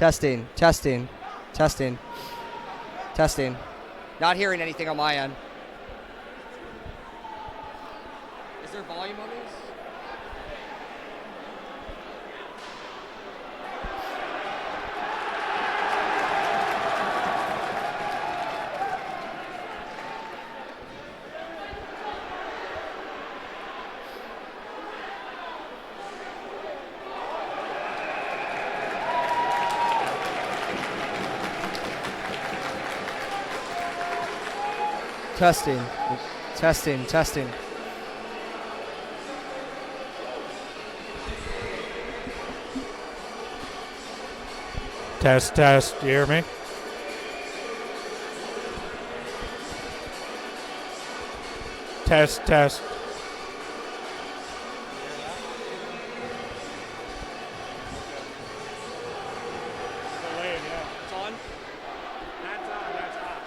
Testing, testing, testing, testing. Not hearing anything on my end. Is there volume on these? Testing, testing, testing. Test, test. Do you hear me? Test, test. It's on? That's on, that's hot.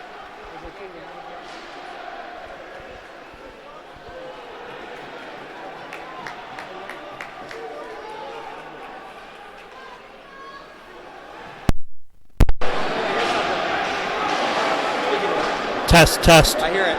Test, test. I hear it.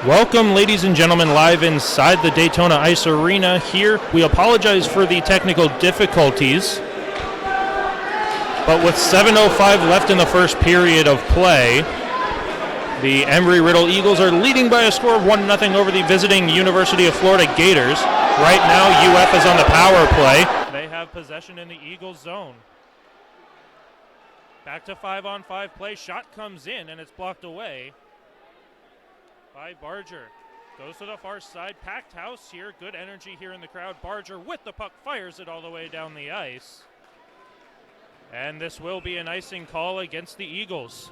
Welcome, ladies and gentlemen, live inside the Daytona Ice Arena here. We apologize for the technical difficulties, but with 7:05 left in the first period of play, the Embry-Riddle Eagles are leading by a score of 1-0 over the visiting University of Florida Gators. Right now, UF is on the power play. They have possession in the Eagles zone. Back to 5-on-5 play. Shot comes in, and it's blocked away by Barger. Goes to the far side. Packed house here. Good energy here in the crowd. Barger with the puck fires it all the way down the ice. And this will be an icing call against the Eagles.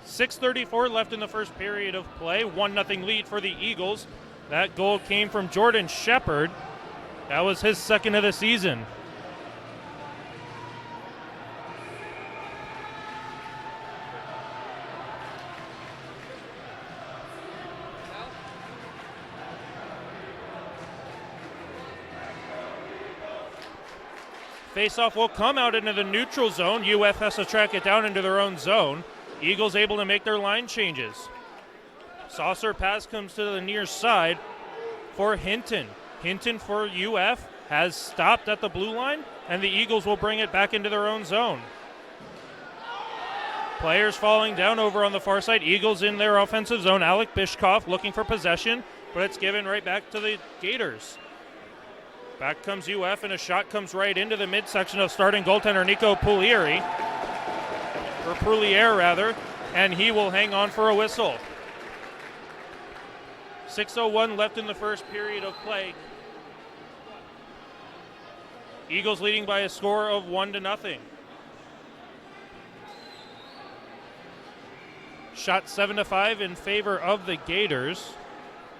6:34 left in the first period of play. 1-0 lead for the Eagles. That goal came from Jordan Shepard. That was his second of the season. Faceoff will come out into the neutral zone. UF has to track it down into their own zone. Eagles able to make their line changes. Saucer pass comes to the near side for Hinton. Hinton for UF has stopped at the blue line, and the Eagles will bring it back into their own zone. Players falling down over on the far side. Eagles in their offensive zone. Alec Bishkoff looking for possession, but it's given right back to the Gators. Back comes UF, and a shot comes right into the midsection of starting goaltender Nico Pulier, and he will hang on for a whistle. 6:01 left in the first period of play. Eagles leading by a score of 1-0. Shot 7-5 in favor of the Gators,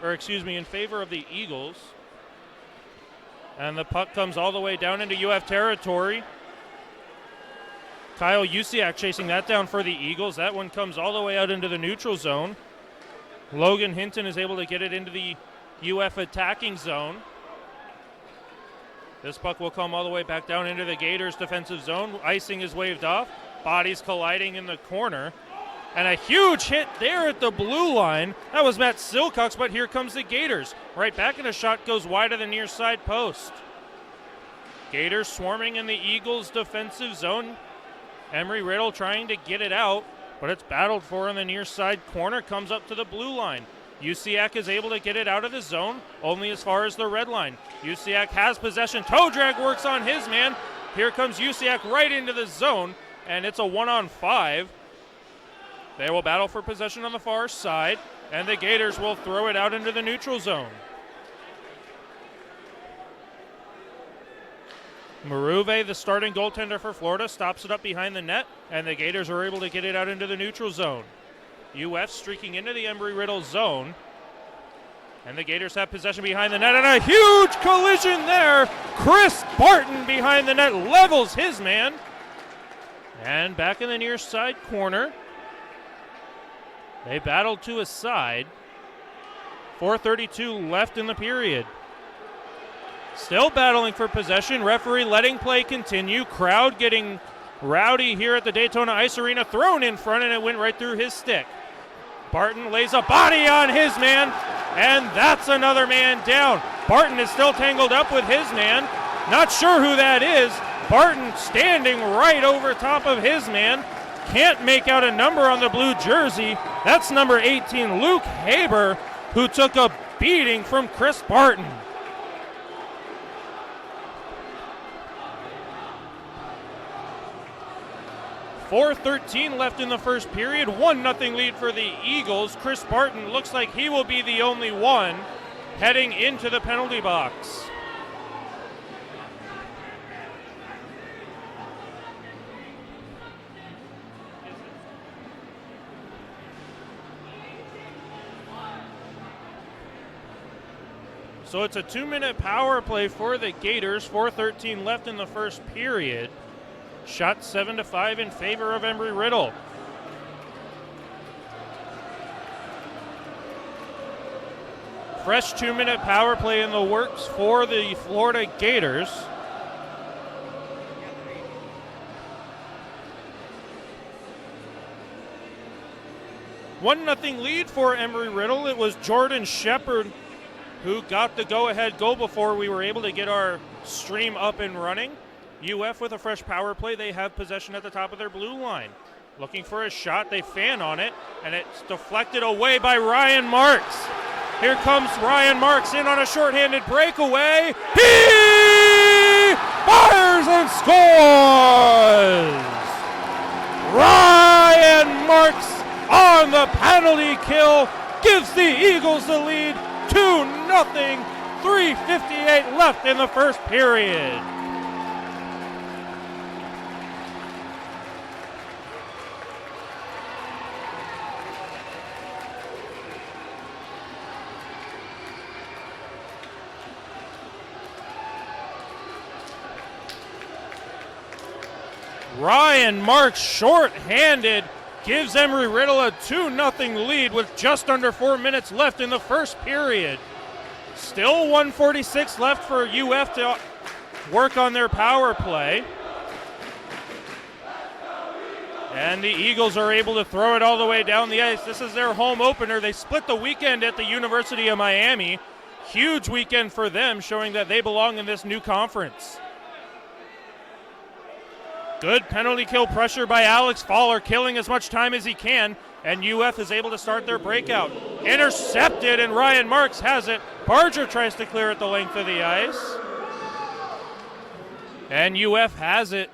in favor of the Eagles. And the puck comes all the way down into UF territory. Kyle Usiak chasing that down for the Eagles. That one comes all the way out into the neutral zone. Logan Hinton is able to get it into the UF attacking zone. This puck will come all the way back down into the Gators defensive zone. Icing is waved off. Bodies colliding in the corner. And a huge hit there at the blue line. That was Matt Silcox, but here comes the Gators. Right back, and a shot goes wide of the near side post. Gators swarming in the Eagles defensive zone. Embry-Riddle trying to get it out, but it's battled for in the near side corner. Comes up to the blue line. Usiak is able to get it out of the zone, only as far as the red line. Usiak has possession. Toe drag works on his man. Here comes Usiak right into the zone, and it's a 1-on-5. They will battle for possession on the far side, and the Gators will throw it out into the neutral zone. Maruve, the starting goaltender for Florida, stops it up behind the net, and the Gators are able to get it out into the neutral zone. UF streaking into the Embry-Riddle zone, and the Gators have possession behind the net, and a huge collision there. Chris Barton behind the net levels his man. And back in the near side corner, They battled to a side. 4:32 left in the period. Still battling for possession. Referee letting play continue. Crowd getting rowdy here at the Daytona Ice Arena. Thrown in front, and it went right through his stick. Barton lays a body on his man, and that's another man down. Barton is still tangled up with his man. Not sure who that is. Barton standing right over top of his man. Can't make out a number on the blue jersey. That's number 18, Luke Haber, who took a beating from Chris Barton. .4:13 left in the first period. 1-0 lead for the Eagles. Chris Barton looks like he will be the only one heading into the penalty box. So it's a 2-minute power play for the Gators. 4:13 left in the first period. Shot 7-5 in favor of Embry-Riddle. Fresh 2-minute power play in the works for the Florida Gators. One nothing lead for Embry-Riddle. It was Jordan Shepard who got the go-ahead goal before we were able to get our stream up and running. UF with a fresh power play. They have possession at the top of their blue line. Looking for a shot. They fan on it, and it's deflected away by Ryan Marks. Here comes Ryan Marks in on a shorthanded breakaway. He fires and scores! Ryan Marks on the penalty kill gives the Eagles the lead. 2-0, 3:58 left in the first period. Ryan Marks, short-handed, gives Embry-Riddle a 2-0 lead with just under 4 minutes left in the first period. Still 1:46 left for UF to work on their power play. And the Eagles are able to throw it all the way down the ice. This is their home opener. They split the weekend at the University of Miami. Huge weekend for them, showing that they belong in this new conference. Good penalty kill pressure by Alex Fowler, killing as much time as he can, and UF is able to start their breakout. Intercepted, and Ryan Marks has it. Barger tries to clear it the length of the ice. And UF has it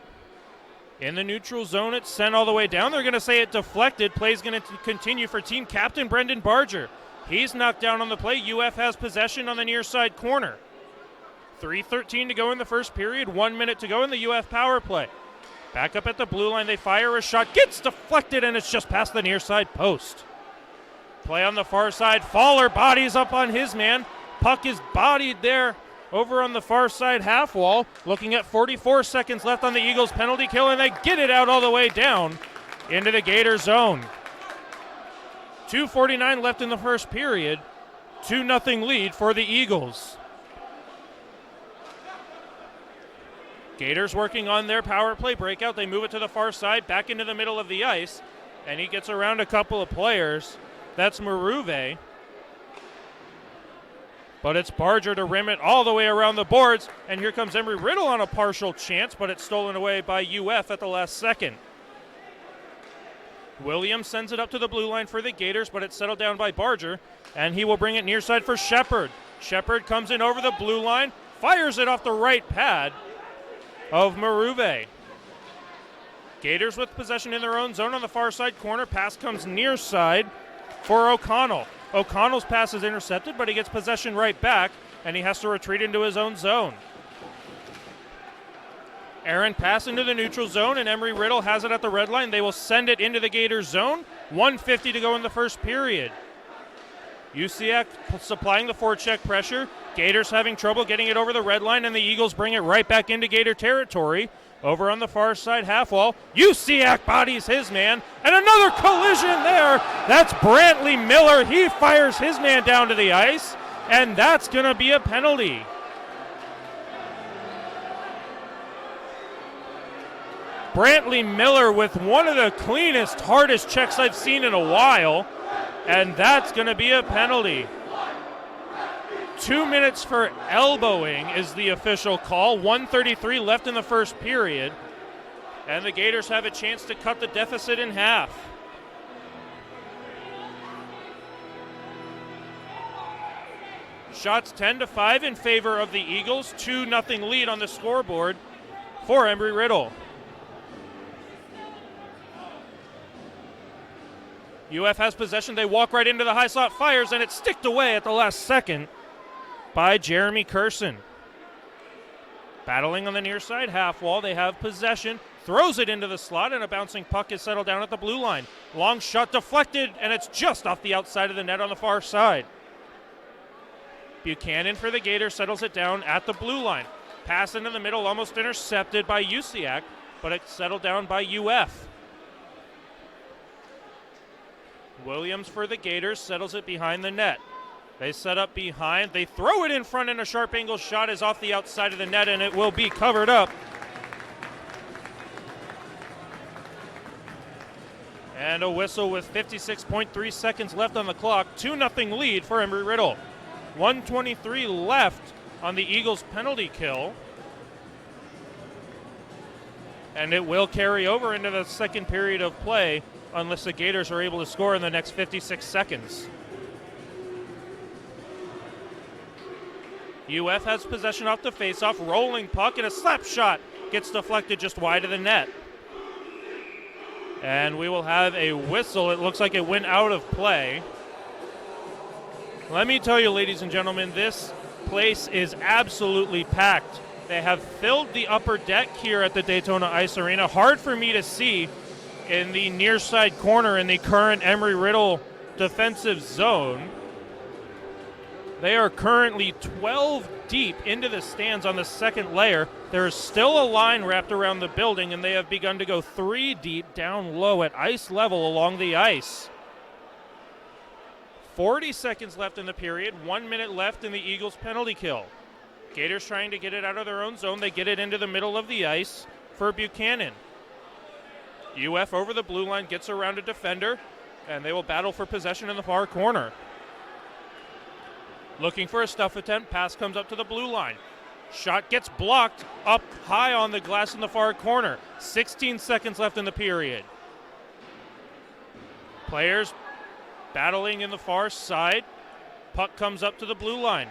in the neutral zone. It's sent all the way down. They're going to say it deflected. Play's going to continue for team captain Brendan Barger. He's knocked down on the play. UF has possession on the near side corner. 3:13 to go in the first period. 1 minute to go in the UF power play. Back up at the blue line, they fire a shot, gets deflected, and it's just past the near side post. Play on the far side, Fowler bodies up on his man. Puck is bodied there over on the far side half wall. Looking at 44 seconds left on the Eagles penalty kill, and they get it out all the way down into the Gator zone. 2:49 left in the first period. 2-0 lead for the Eagles. Gators working on their power play breakout. They move it to the far side, back into the middle of the ice, and he gets around a couple of players. That's Maruve. But it's Barger to rim it all the way around the boards, and here comes Embry-Riddle on a partial chance, but it's stolen away by UF at the last second. Williams sends it up to the blue line for the Gators, but it's settled down by Barger, and he will bring it near side for Shepard. Shepard comes in over the blue line, fires it off the right pad of Maruve. Gators with possession in their own zone on the far side corner. Pass comes near side for O'Connell. O'Connell's pass is intercepted, but he gets possession right back, and he has to retreat into his own zone. Aaron pass into the neutral zone, and Embry-Riddle has it at the red line. They will send it into the Gators zone. 1:50 to go in the first period. UCF supplying the forecheck pressure, Gators having trouble getting it over the red line, and the Eagles bring it right back into Gator territory. Over on the far side half wall, Usiak bodies his man, and another collision there. That's Brantley Miller. He fires his man down to the ice, and that's going to be a penalty. Brantley Miller with one of the cleanest, hardest checks I've seen in a while, and that's going to be a penalty. 2 minutes for elbowing is the official call. 1:33 left in the first period, and the Gators have a chance to cut the deficit in half. Shots 10-5 in favor of the Eagles. 2-0 lead on the scoreboard for Embry-Riddle. UF has possession. They walk right into the high slot, fires, and it's sticked away at the last second by Jeremy Curson. Battling on the near side half wall, they have possession, throws it into the slot, and a bouncing puck is settled down at the blue line. Long shot deflected, and it's just off the outside of the net on the far side. Buchanan for the Gators settles it down at the blue line. Pass into the middle, almost intercepted by Usiak, but it's settled down by UF. Williams for the Gators settles it behind the net. They set up behind. They throw it in front, and a sharp angle shot is off the outside of the net, and it will be covered up. And a whistle with 56.3 seconds left on the clock. 2-0 lead for Embry-Riddle. 1:23 left on the Eagles' penalty kill. And it will carry over into the second period of play unless the Gators are able to score in the next 56 seconds. UF has possession off the faceoff, rolling puck, and a slap shot gets deflected just wide of the net. And we will have a whistle. It looks like it went out of play. Let me tell you, ladies and gentlemen, this place is absolutely packed. They have filled the upper deck here at the Daytona Ice Arena. Hard for me to see in the near side corner in the current Embry-Riddle defensive zone. They are currently 12 deep into the stands on the second layer. There is still a line wrapped around the building, and they have begun to go 3 deep down low at ice level along the ice. 40 seconds left in the period, 1 minute left in the Eagles' penalty kill. Gators trying to get it out of their own zone. They get it into the middle of the ice for Buchanan. UF over the blue line gets around a defender, and they will battle for possession in the far corner. Looking for a stuff attempt. Pass comes up to the blue line. Shot gets blocked up high on the glass in the far corner. 16 seconds left in the period. Players battling in the far side. Puck comes up to the blue line.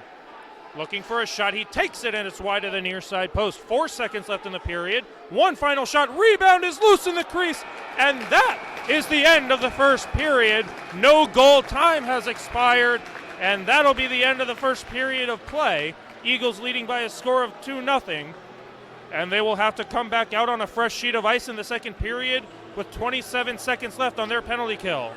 Looking for a shot. He takes it, and it's wide of the near side post. 4 seconds left in the period. One final shot. Rebound is loose in the crease. And that is the end of the first period. No goal. Time has expired. And that'll be the end of the first period of play. Eagles leading by a score of 2-0. And they will have to come back out on a fresh sheet of ice in the second period with 27 seconds left on their penalty kill.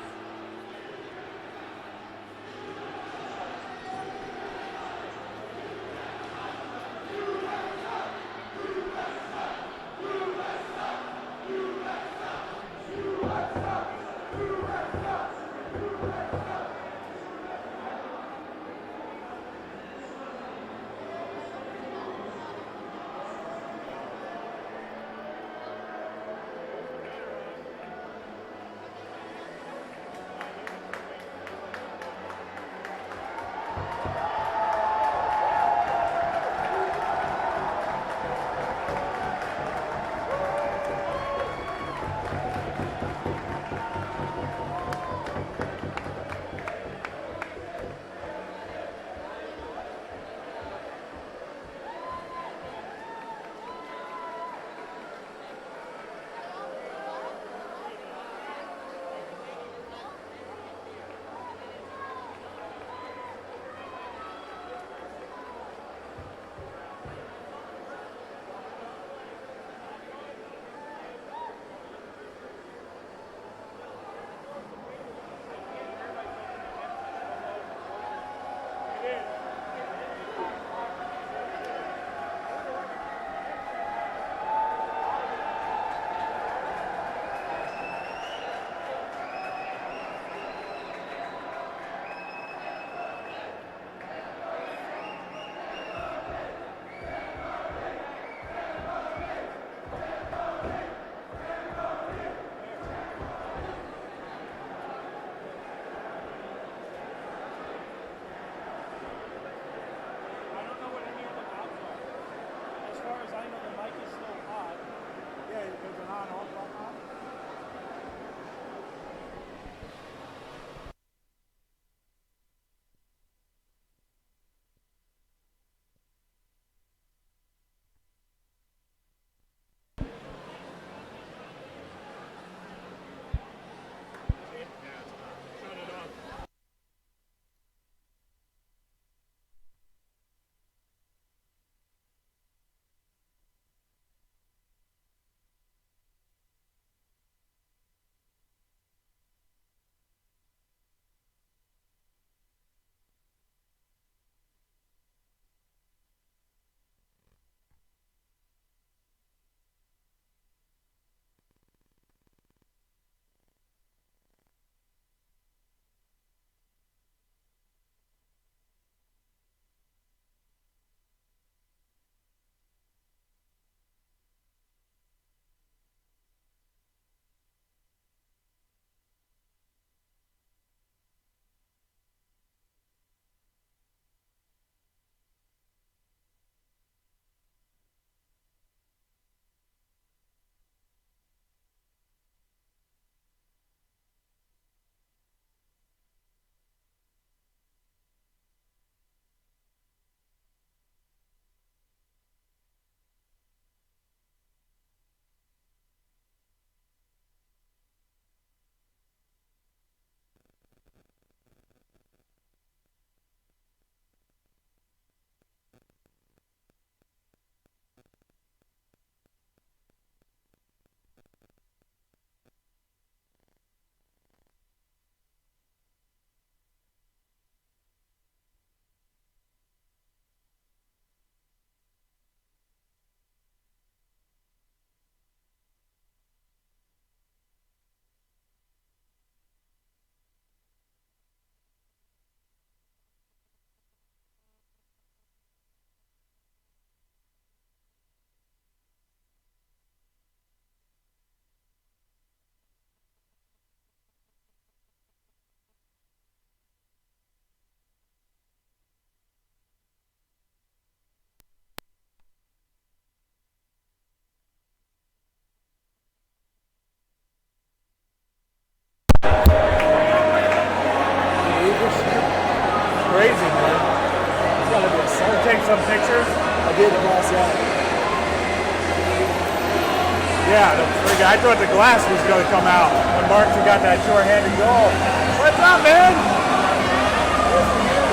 Yeah, I thought the glass was going to come out when Markson got that short-handed goal. What's up, man?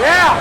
Yeah.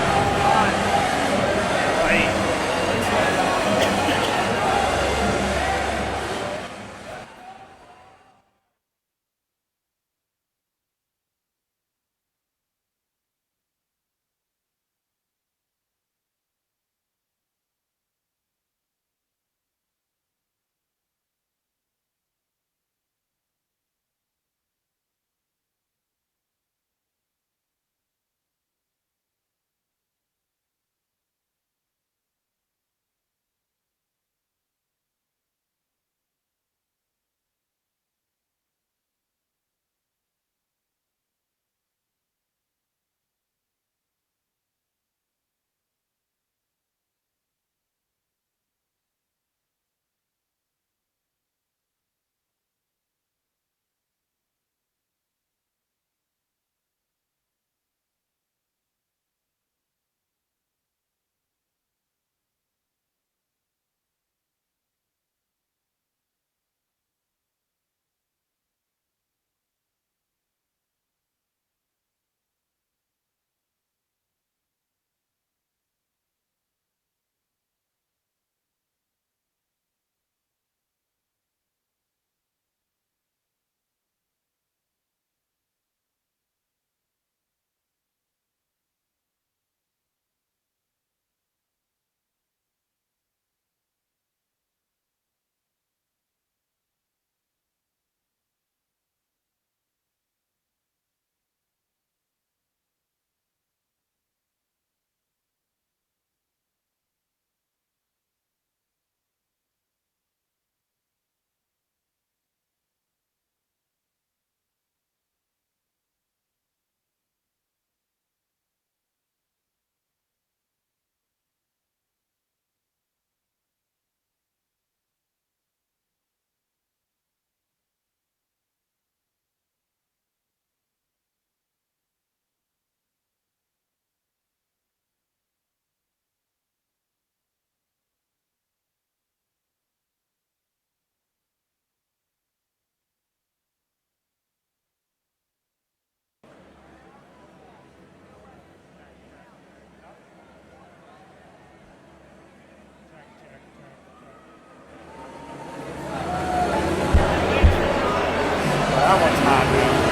That one's hot, dude.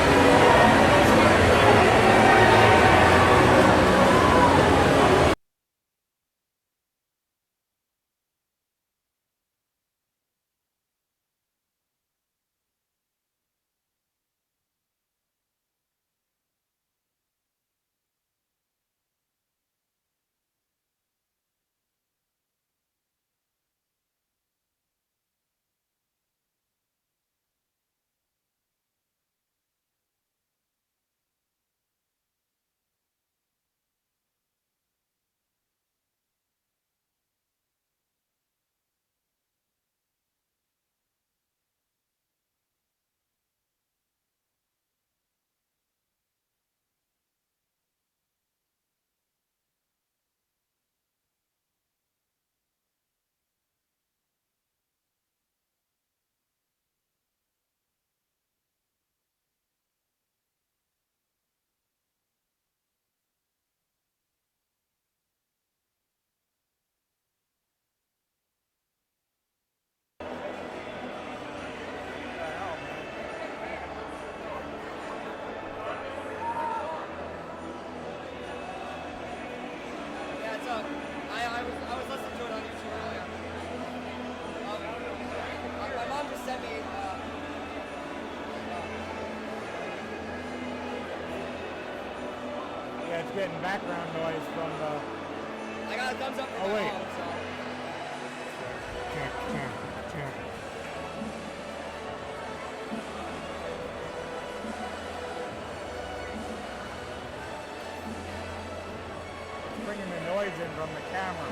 Yeah, it's I was listening to it on YouTube earlier. My mom just sent me. Yeah, it's getting background noise from the... I got a thumbs up from Oh, my wait. mom, so. It's bringing the noise in from the camera.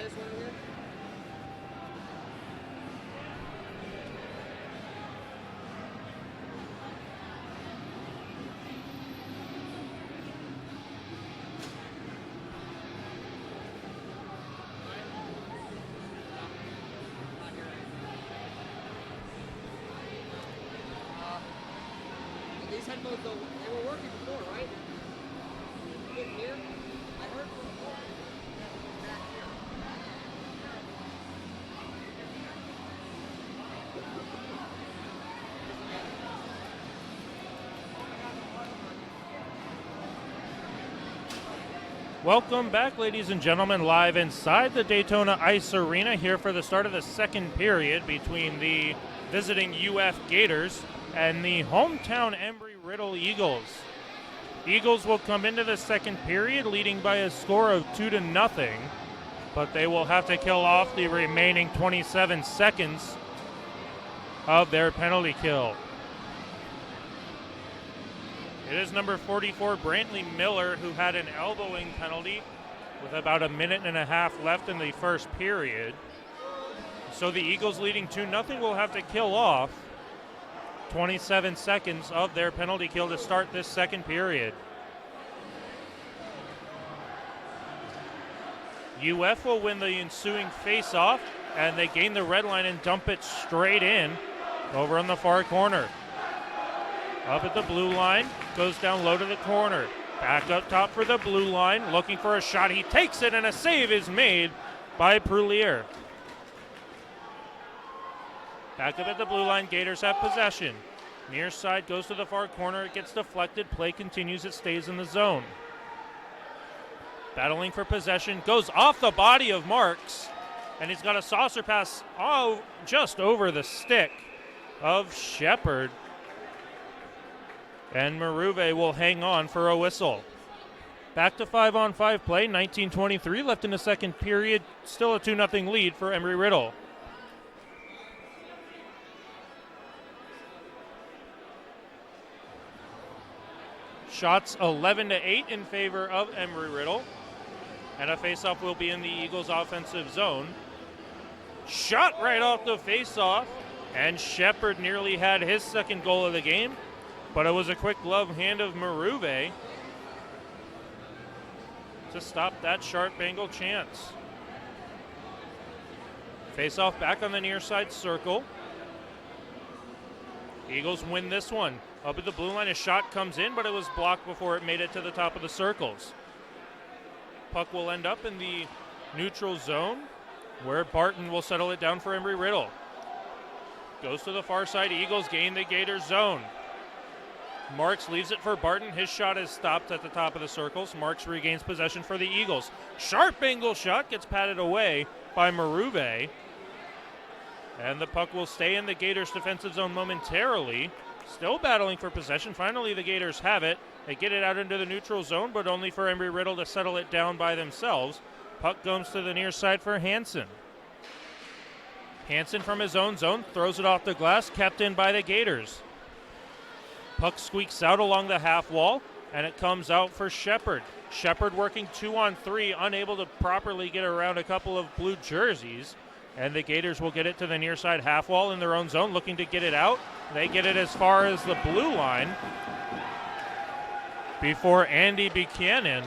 this one in here? These headphones, though, they were working before, right? You didn't hear? I heard from before. Back here. Welcome back, ladies and gentlemen, live inside the Daytona Ice Arena here for the start of the second period between the visiting UF Gators and the hometown Embry-Riddle Eagles. Eagles will come into the second period leading by a score of 2-0, but they will have to kill off the remaining 27 seconds of their penalty kill. It is number 44, Brantley Miller, who had an elbowing penalty with about a minute and a half left in the first period. So the Eagles leading 2-0 will have to kill off 27 seconds of their penalty kill to start this second period. UF will win the ensuing face-off, and they gain the red line and dump it straight in over on the far corner. Up at the blue line, goes down low to the corner. Back up top for the blue line, looking for a shot. He takes it, and a save is made by Proulier. Back up at the blue line, Gators have possession. Near side goes to the far corner, it gets deflected, play continues, it stays in the zone. Battling for possession, goes off the body of Marks, and he's got a saucer pass just over the stick of Shepard. And Maruve will hang on for a whistle. Back to 5-on-5 play, 19:23 left in the second period, still a 2-0 lead for Embry-Riddle. Shots 11-8 in favor of Embry-Riddle. And a faceoff will be in the Eagles' offensive zone. Shot right off the faceoff. And Shepard nearly had his second goal of the game. But it was a quick glove hand of Maruve to stop that sharp angle chance. Faceoff back on the near side circle. Eagles win this one. Up at the blue line, a shot comes in, but it was blocked before it made it to the top of the circles. Puck will end up in the neutral zone, where Barton will settle it down for Embry-Riddle. Goes to the far side, Eagles gain the Gators zone. Marks leaves it for Barton. His shot is stopped at the top of the circles. Marks regains possession for the Eagles. Sharp angle shot gets patted away by Maruve. And the puck will stay in the Gators defensive zone momentarily. Still battling for possession. Finally, the Gators have it. They get it out into the neutral zone, but only for Embry-Riddle to settle it down by themselves. Puck comes to the near side for Hansen. Hansen from his own zone throws it off the glass, kept in by the Gators. Puck squeaks out along the half wall, and it comes out for Shepard. Shepard working 2-on-3, unable to properly get around a couple of blue jerseys. And the Gators will get it to the near side half wall in their own zone, looking to get it out. They get it as far as the blue line before Andy Buchanan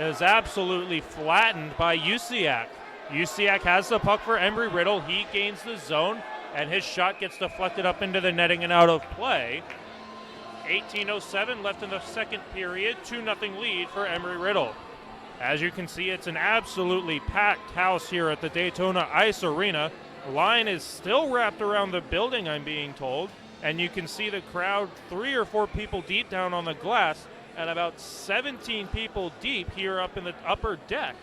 is absolutely flattened by Usiak. Usiak has the puck for Embry-Riddle. He gains the zone, and his shot gets deflected up into the netting and out of play. 18:07 left in the second period, 2-0 lead for Embry-Riddle. As you can see, it's an absolutely packed house here at the Daytona Ice Arena. The line is still wrapped around the building, I'm being told, and you can see the crowd 3 or 4 people deep down on the glass and about 17 people deep here up in the upper deck.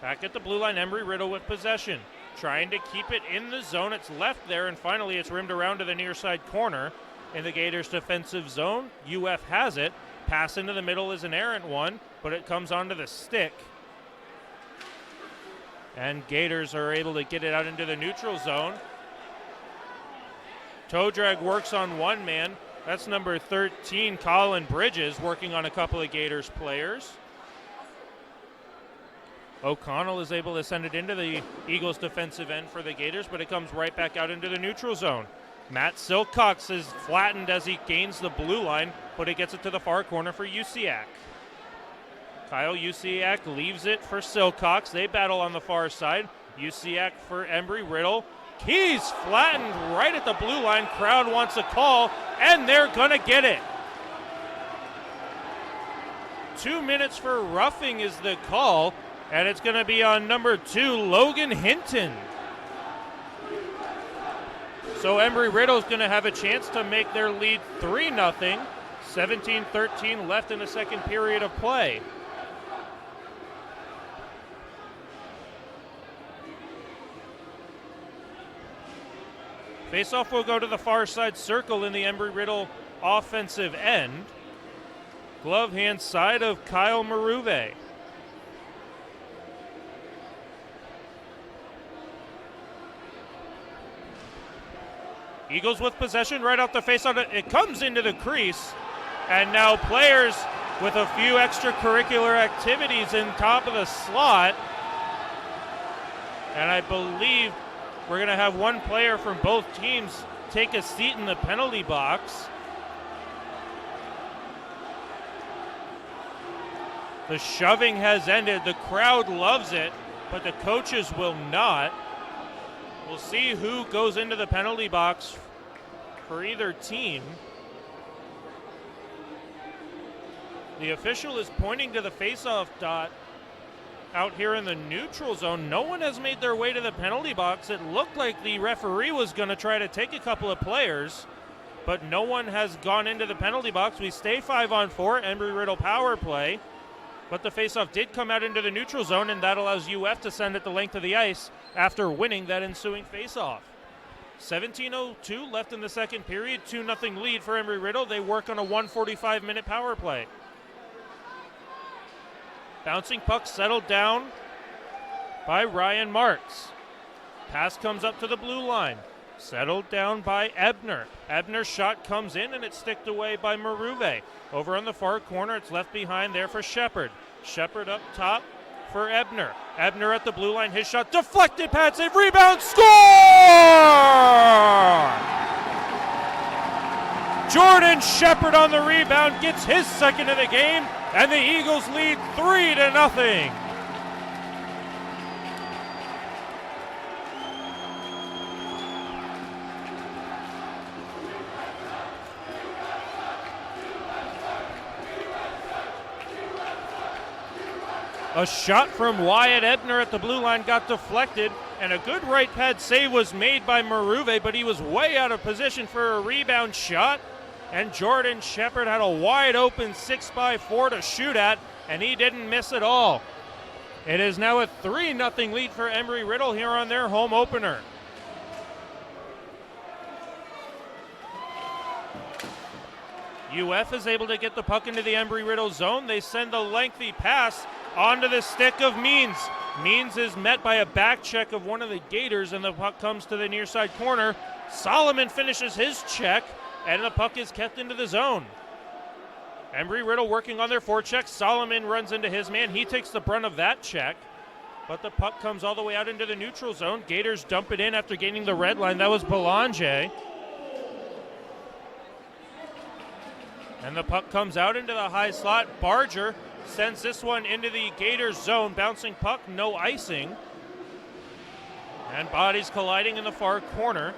Back at the blue line, Embry-Riddle with possession. Trying to keep it in the zone. It's left there, and finally it's rimmed around to the near side corner in the Gators defensive zone. UF has it. Pass into the middle is an errant one, but it comes onto the stick. And Gators are able to get it out into the neutral zone. Toe drag works on one man. That's number 13, Colin Bridges, working on a couple of Gators players. O'Connell is able to send it into the Eagles defensive end for the Gators, but it comes right back out into the neutral zone. Matt Silcox is flattened as he gains the blue line, but he gets it to the far corner for Usiak. Kyle Usiak leaves it for Silcox. They battle on the far side. Usiak for Embry-Riddle. He's flattened right at the blue line. Crowd wants a call, and they're going to get it. 2 minutes for roughing is the call, and it's going to be on number 2, Logan Hinton. So Embry-Riddle's going to have a chance to make their lead 3-0. 17-13 left in the second period of play. Faceoff will go to the far side circle in the Embry-Riddle offensive end. Glove hand side of Kyle Maruve. Eagles with possession right off the faceoff. It comes into the crease, and now players with a few extracurricular activities in top of the slot. And I believe we're going to have one player from both teams take a seat in the penalty box. The shoving has ended. The crowd loves it, but the coaches will not. We'll see who goes into the penalty box for either team. The official is pointing to the faceoff dot out here in the neutral zone. No one has made their way to the penalty box. It looked like the referee was going to try to take a couple of players, but no one has gone into the penalty box. We stay 5-on-4, Embry-Riddle power play, but the faceoff did come out into the neutral zone, and that allows UF to send it the length of the ice after winning that ensuing faceoff. 17:02 left in the second period, 2-0 lead for Embry-Riddle. They work on a 145-minute power play. Bouncing puck settled down by Ryan Marks. Pass comes up to the blue line. Settled down by Ebner. Ebner's shot comes in, and it's sticked away by Maruve. Over on the far corner, it's left behind there for Shepard. Shepard up top for Ebner. Ebner at the blue line. His shot deflected. Pad save. Rebound. Score! Jordan Shepard on the rebound gets his second of the game, and the Eagles lead 3-0. A shot from Wyatt Ebner at the blue line got deflected, and a good right pad save was made by Maruve, but he was way out of position for a rebound shot. And Jordan Shepard had a wide open 6x4 to shoot at, and he didn't miss at all. It is now a 3-0 lead for Embry-Riddle here on their home opener. UF is able to get the puck into the Embry-Riddle zone. They send a lengthy pass onto the stick of Means. Means is met by a back check of one of the Gators, and the puck comes to the near side corner. Solomon finishes his check, and the puck is kept into the zone. Embry-Riddle working on their forecheck. Solomon runs into his man. He takes the brunt of that check, but the puck comes all the way out into the neutral zone. Gators dump it in after gaining the red line. That was Belanger. And the puck comes out into the high slot. Barger sends this one into the Gators zone. Bouncing puck, no icing. And bodies colliding in the far corner.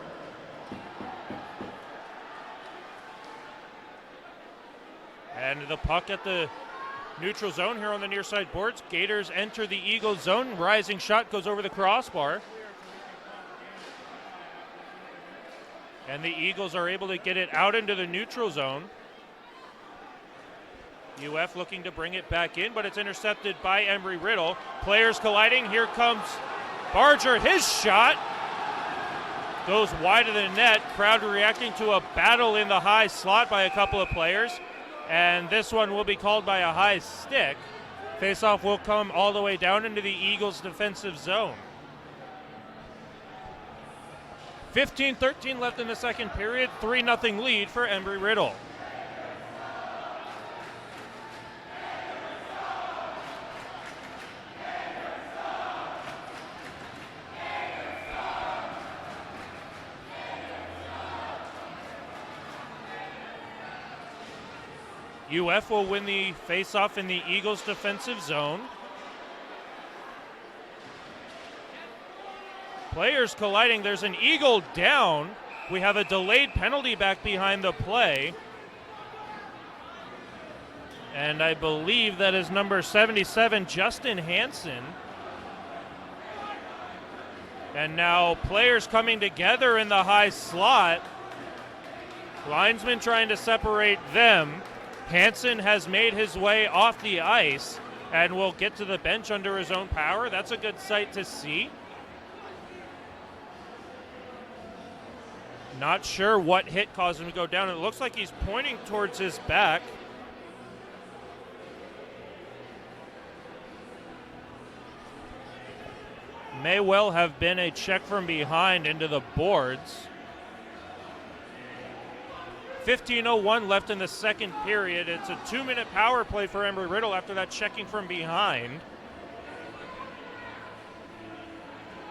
And the puck at the neutral zone here on the near side boards. Gators enter the Eagles zone. Rising shot goes over the crossbar. And the Eagles are able to get it out into the neutral zone. UF looking to bring it back in, but it's intercepted by Embry-Riddle. Players colliding. Here comes Barger. His shot goes wide of the net. Crowd reacting to a battle in the high slot by a couple of players. And this one will be called by a high stick. Faceoff will come all the way down into the Eagles' defensive zone. 15-13 left in the second period. 3-0 lead for Embry-Riddle. UF will win the face-off in the Eagles defensive zone. Players colliding. There's an Eagle down. We have a delayed penalty back behind the play. And I believe that is number 77, Justin Hansen. And now players coming together in the high slot. Linesman trying to separate them. Hansen has made his way off the ice and will get to the bench under his own power. That's a good sight to see. Not sure what hit caused him to go down. It looks like he's pointing towards his back. May well have been a check from behind into the boards. 15:01 left in the second period. It's a 2-minute power play for Embry-Riddle after that checking from behind.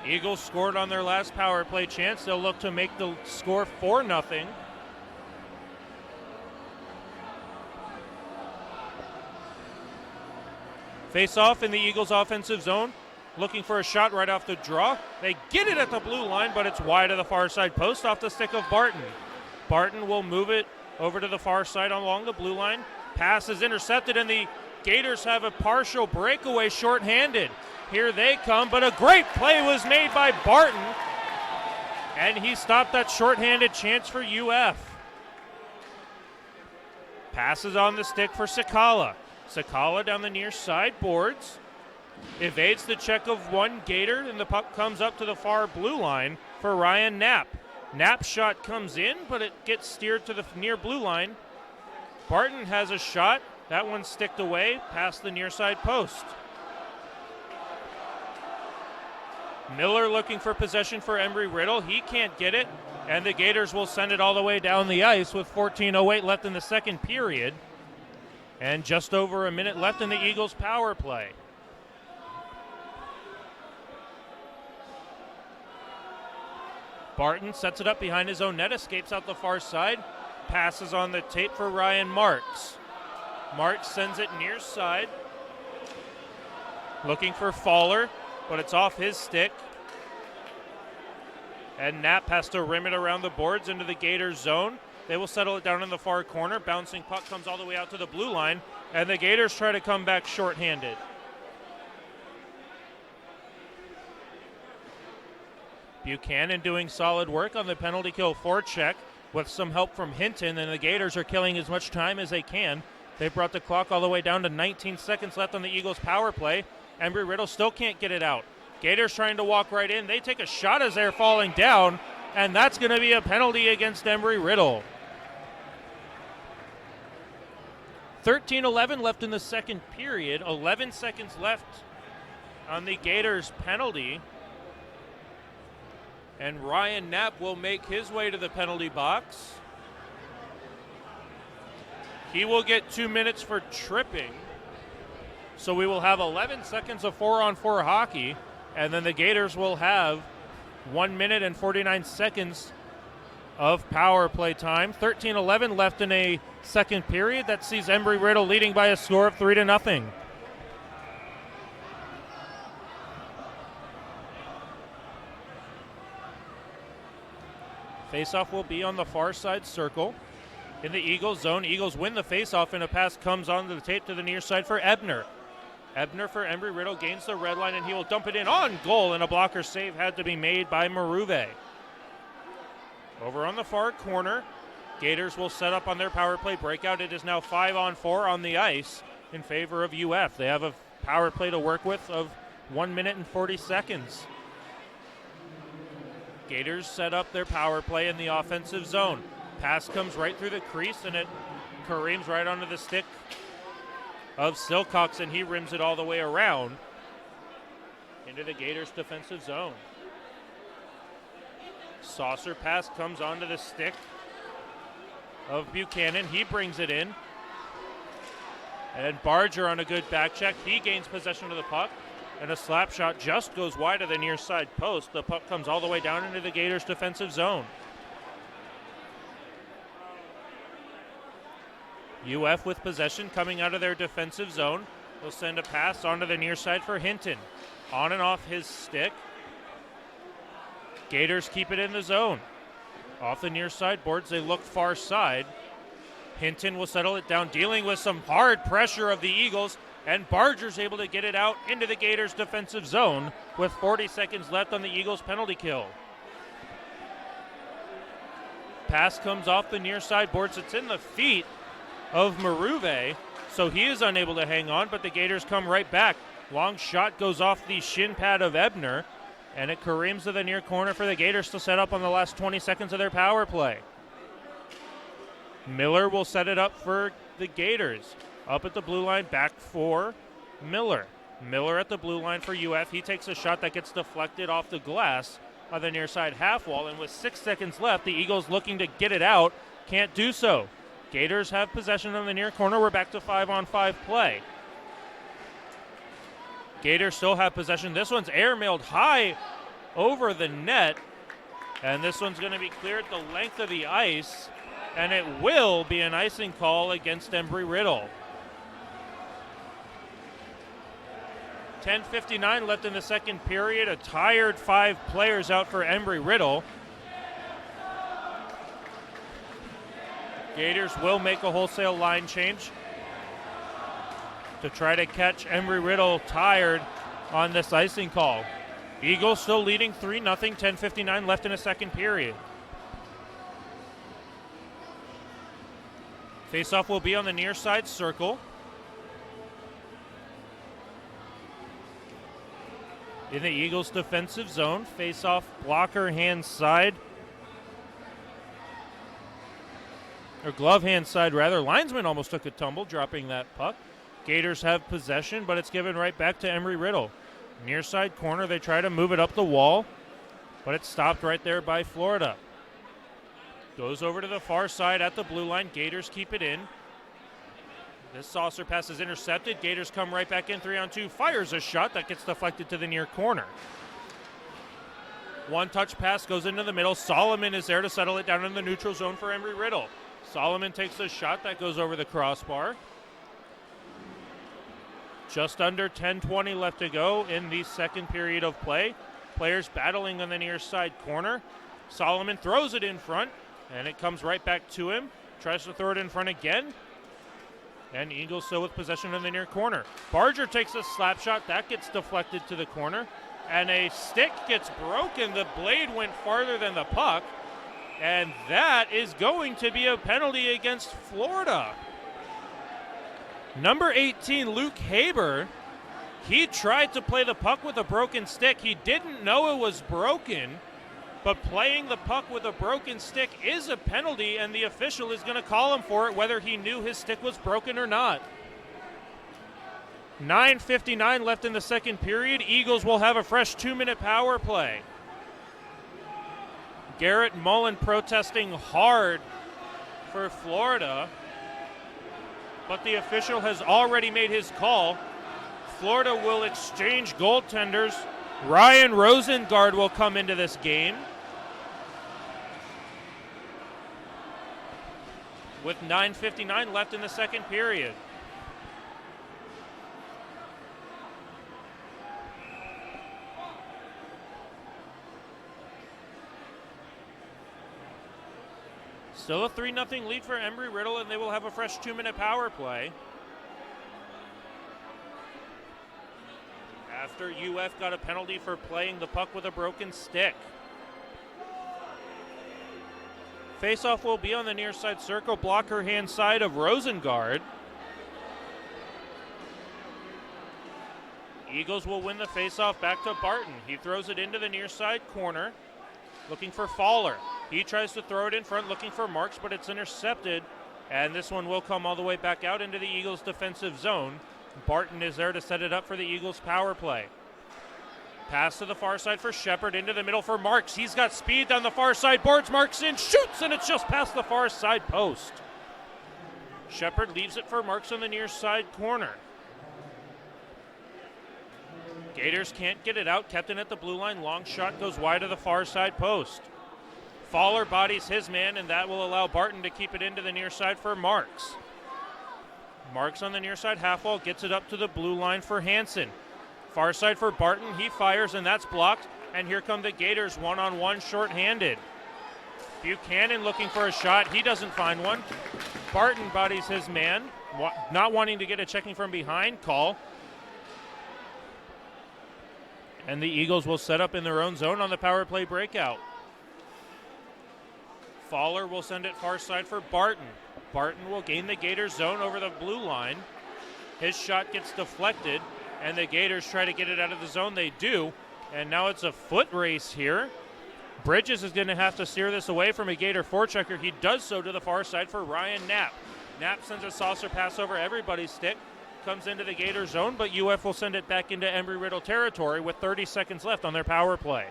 Eagles scored on their last power play chance. They'll look to make the score 4-0. Face off in the Eagles offensive zone. Looking for a shot right off the draw. They get it at the blue line, but it's wide of the far side post off the stick of Barton. Barton will move it over to the far side along the blue line. Pass is intercepted, and the Gators have a partial breakaway shorthanded. Here they come, but a great play was made by Barton, and he stopped that shorthanded chance for UF. Passes on the stick for Sakala. Sakala down the near side boards. Evades the check of one Gator, and the puck comes up to the far blue line for Ryan Knapp. Knapp's shot comes in, but it gets steered to the near blue line. Barton has a shot. That one's sticked away past the near side post. Miller looking for possession for Embry-Riddle. He can't get it, and the Gators will send it all the way down the ice with 14:08 left in the second period. And just over a minute left in the Eagles' power play. Barton sets it up behind his own net, escapes out the far side, passes on the tape for Ryan Marks. Marks sends it near side, looking for Fowler, but it's off his stick. And Knapp has to rim it around the boards into the Gators zone. They will settle it down in the far corner. Bouncing puck comes all the way out to the blue line, and the Gators try to come back shorthanded. Buchanan doing solid work on the penalty kill forecheck with some help from Hinton, and the Gators are killing as much time as they can. They brought the clock all the way down to 19 seconds left on the Eagles' power play. Embry-Riddle still can't get it out. Gators trying to walk right in. They take a shot as they're falling down, and that's going to be a penalty against Embry-Riddle. 13:11 left in the second period. 11 seconds left on the Gators' penalty. And Ryan Knapp will make his way to the penalty box. He will get 2 minutes for tripping. So we will have 11 seconds of 4-on-4 hockey, and then the Gators will have 1 minute and 49 seconds of power play time. 13:11 left in a second period. That sees Embry-Riddle leading by a score of 3-0. Faceoff will be on the far side circle in the Eagles zone. Eagles win the faceoff, and a pass comes onto the tape to the near side for Ebner. Ebner for Embry-Riddle gains the red line, and he will dump it in on goal, and a blocker save had to be made by Maruve. Over on the far corner, Gators will set up on their power play breakout. It is now 5-on-4 on the ice in favor of UF. They have a power play to work with of 1 minute and 40 seconds. Gators set up their power play in the offensive zone. Pass comes right through the crease, and it careens right onto the stick of Silcox, and he rims it all the way around into the Gators' defensive zone. Saucer pass comes onto the stick of Buchanan. He brings it in. And Barger on a good back check. He gains possession of the puck. And a slap shot just goes wide of the near side post. The puck comes all the way down into the Gators' defensive zone. UF with possession coming out of their defensive zone. They'll send a pass onto the near side for Hinton. On and off his stick. Gators keep it in the zone. Off the near side boards, they look far side. Hinton will settle it down, dealing with some hard pressure of the Eagles, and Barger's able to get it out into the Gators' defensive zone with 40 seconds left on the Eagles' penalty kill. Pass comes off the near side boards. It's in the feet of Maruve, so he is unable to hang on, but the Gators come right back. Long shot goes off the shin pad of Ebner, and it careens to the near corner for the Gators to set up on the last 20 seconds of their power play. Miller will set it up for the Gators. Up at the blue line, back for Miller. Miller at the blue line for UF. He takes a shot that gets deflected off the glass on the near side half wall, and with 6 seconds left, the Eagles looking to get it out, can't do so. Gators have possession on the near corner. We're back to 5-on-5 play. Gators still have possession. This one's airmailed high over the net, and this one's going to be cleared the length of the ice, and it will be an icing call against Embry-Riddle. 10:59 left in the second period. A tired 5 players out for Embry-Riddle. Gators will make a wholesale line change to try to catch Embry-Riddle tired on this icing call. Eagles still leading 3-0, 10:59 left in the second period. Faceoff will be on the near side circle. In the Eagles' defensive zone, faceoff blocker hand side. Or glove hand side, rather. Linesman almost took a tumble, dropping that puck. Gators have possession, but it's given right back to Embry-Riddle. Near side corner, they try to move it up the wall, but it's stopped right there by Florida. Goes over to the far side at the blue line. Gators keep it in. This saucer pass is intercepted. Gators come right back in 3-on-2. Fires a shot that gets deflected to the near corner. One touch pass goes into the middle. Solomon is there to settle it down in the neutral zone for Embry-Riddle. Solomon takes a shot that goes over the crossbar. Just under 10:20 left to go in the second period of play. Players battling on the near side corner. Solomon throws it in front, and it comes right back to him. Tries to throw it in front again. And Eagles still with possession in the near corner. Barger takes a slap shot. That gets deflected to the corner. And a stick gets broken. The blade went farther than the puck. And that is going to be a penalty against Florida. Number 18, Luke Haber. He tried to play the puck with a broken stick. He didn't know it was broken. But playing the puck with a broken stick is a penalty, and the official is going to call him for it, whether he knew his stick was broken or not. 9:59 left in the second period. Eagles will have a fresh 2-minute power play. Garrett Mullen protesting hard for Florida, but the official has already made his call. Florida will exchange goaltenders. Ryan Rosengard will come into this game. With 9:59 left in the second period. Still a 3-0 lead for Embry-Riddle, and they will have a fresh 2-minute power play. After UF got a penalty for playing the puck with a broken stick. Faceoff will be on the near side circle, blocker hand side of Rosengard. Eagles will win the faceoff back to Barton. He throws it into the near side corner, looking for Fowler. He tries to throw it in front, looking for Marks, but it's intercepted, and this one will come all the way back out into the Eagles' defensive zone. Barton is there to set it up for the Eagles' power play. Pass to the far side for Shepard, into the middle for Marks. He's got speed down the far side, boards Marks in, shoots, and it's just past the far side post. Shepard leaves it for Marks on the near side corner. Gators can't get it out, kept in at the blue line. Long shot goes wide of the far side post. Fowler bodies his man, and that will allow Barton to keep it into the near side for Marks. Marks on the near side half wall, gets it up to the blue line for Hansen. Far side for Barton, he fires and that's blocked. And here come the Gators one-on-one short-handed. Buchanan looking for a shot, he doesn't find one. Barton bodies his man, not wanting to get a checking from behind call. And the Eagles will set up in their own zone on the power play breakout. Fowler will send it far side for Barton. Barton will gain the Gators zone over the blue line. His shot gets deflected, and the Gators try to get it out of the zone. They do, and now it's a foot race here. Bridges is going to have to steer this away from a Gator forechecker. He does so to the far side for Ryan Knapp. Knapp sends a saucer pass over everybody's stick. Comes into the Gator zone, but UF will send it back into Embry-Riddle territory with 30 seconds left on their power play.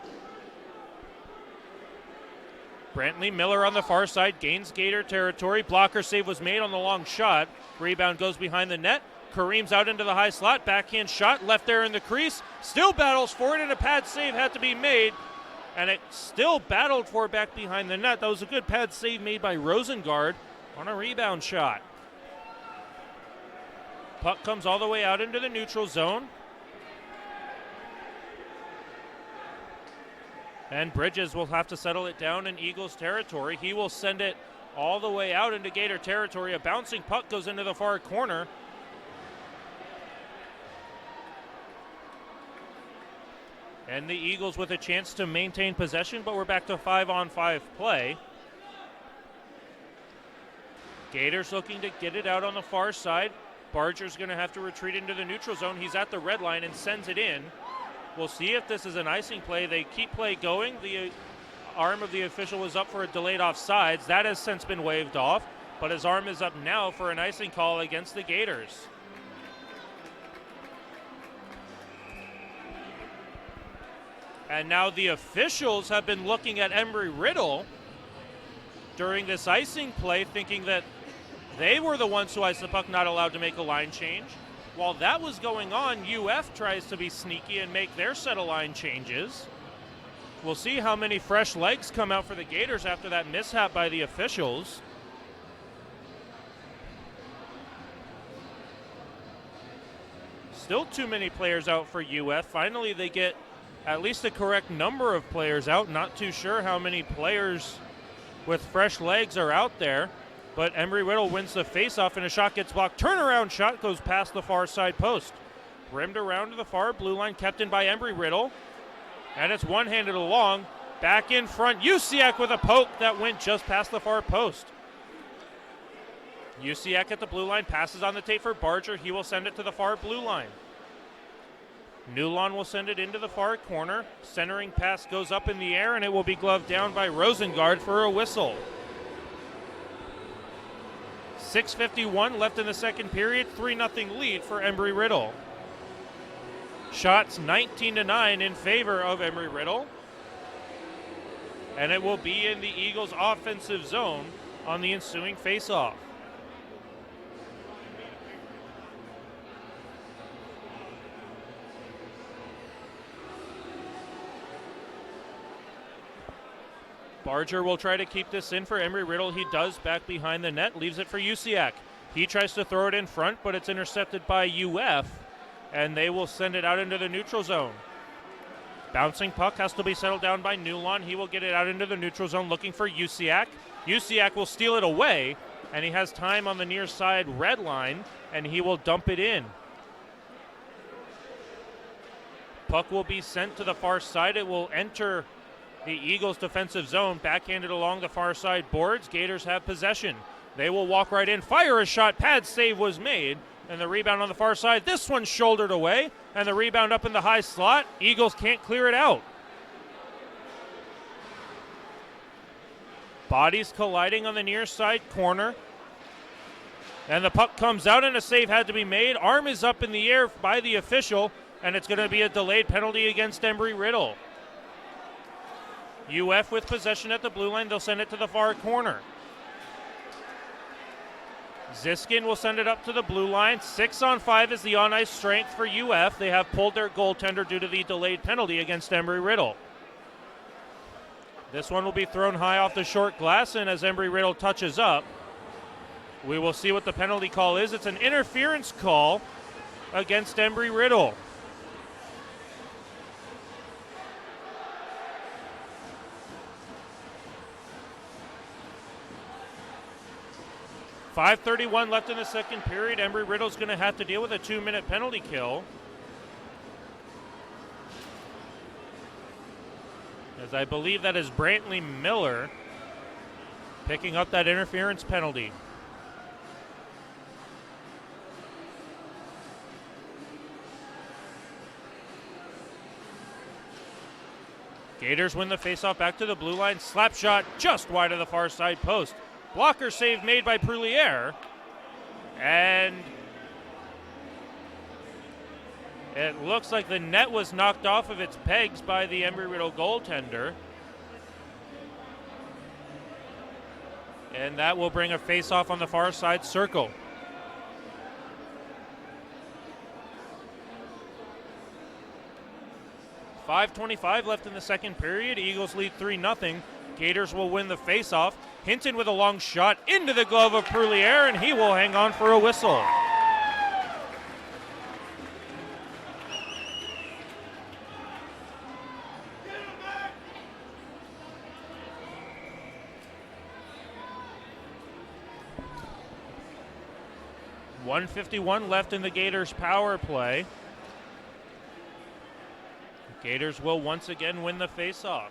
Brantley Miller on the far side gains Gator territory. Blocker save was made on the long shot. Rebound goes behind the net. Kareem's out into the high slot. Backhand shot left there in the crease. Still battles for it, and a pad save had to be made. And it still battled for back behind the net. That was a good pad save made by Rosengard on a rebound shot. Puck comes all the way out into the neutral zone. And Bridges will have to settle it down in Eagles territory. He will send it all the way out into Gator territory. A bouncing puck goes into the far corner. And the Eagles with a chance to maintain possession, but we're back to 5-on-5 play. Gators looking to get it out on the far side. Barger's going to have to retreat into the neutral zone. He's at the red line and sends it in. We'll see if this is an icing play. They keep play going. The arm of the official was up for a delayed offsides. That has since been waved off, but his arm is up now for an icing call against the Gators. And now the officials have been looking at Embry-Riddle during this icing play, thinking that they were the ones who iced the puck, not allowed to make a line change. While that was going on, UF tries to be sneaky and make their set of line changes. We'll see how many fresh legs come out for the Gators after that mishap by the officials. Still too many players out for UF. Finally, they get at least a correct number of players out. Not too sure how many players with fresh legs are out there. But Embry-Riddle wins the faceoff and a shot gets blocked. Turnaround shot goes past the far side post. Rimmed around to the far blue line, kept in by Embry-Riddle. And it's one-handed along. Back in front, Usiak with a poke that went just past the far post. Usiak at the blue line, passes on the tape for Barger. He will send it to the far blue line. Newlon will send it into the far corner. Centering pass goes up in the air, and it will be gloved down by Rosengard for a whistle. 6:51 left in the second period, 3-0 lead for Embry-Riddle. Shots 19-9 in favor of Embry-Riddle. And it will be in the Eagles' offensive zone on the ensuing faceoff. Barger will try to keep this in for Embry-Riddle. He does back behind the net, leaves it for Usiak. He tries to throw it in front, but it's intercepted by UF, and they will send it out into the neutral zone. Bouncing puck has to be settled down by Newlon. He will get it out into the neutral zone looking for Usiak. Usiak will steal it away, and he has time on the near side red line, and he will dump it in. Puck will be sent to the far side. It will enter the Eagles' defensive zone, backhanded along the far side boards. Gators have possession. They will walk right in, fire a shot. Pad save was made, and the rebound on the far side. This one's shouldered away, and the rebound up in the high slot. Eagles can't clear it out. Bodies colliding on the near side corner. And the puck comes out, and a save had to be made. Arm is up in the air by the official, and it's going to be a delayed penalty against Embry-Riddle. UF with possession at the blue line. They'll send it to the far corner. Ziskin will send it up to the blue line. 6-on-5 is the on-ice strength for UF. They have pulled their goaltender due to the delayed penalty against Embry-Riddle. This one will be thrown high off the short glass, and as Embry-Riddle touches up, We will see what the penalty call is. It's an interference call against Embry-Riddle. .5:31 left in the second period. Embry-Riddle's going to have to deal with a 2-minute penalty kill. As I believe that is Brantley Miller picking up that interference penalty. Gators win the faceoff back to the blue line. Slap shot just wide of the far side post. Blocker save made by Prullier. And it looks like the net was knocked off of its pegs by the Embry-Riddle goaltender. And that will bring a faceoff on the far side circle. .5:25 left in the second period. Eagles lead 3-0. Gators will win the faceoff. Hinton with a long shot into the glove of Prullier, and he will hang on for a whistle. .151 left in the Gators power play. Gators will once again win the faceoff.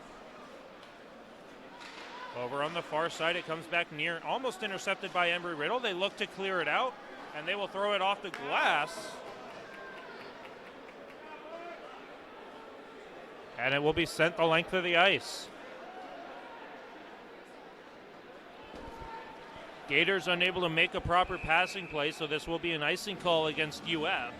Over on the far side, it comes back near, almost intercepted by Embry-Riddle. They look to clear it out, and they will throw it off the glass. And it will be sent the length of the ice. Gators unable to make a proper passing play, so this will be an icing call against UF.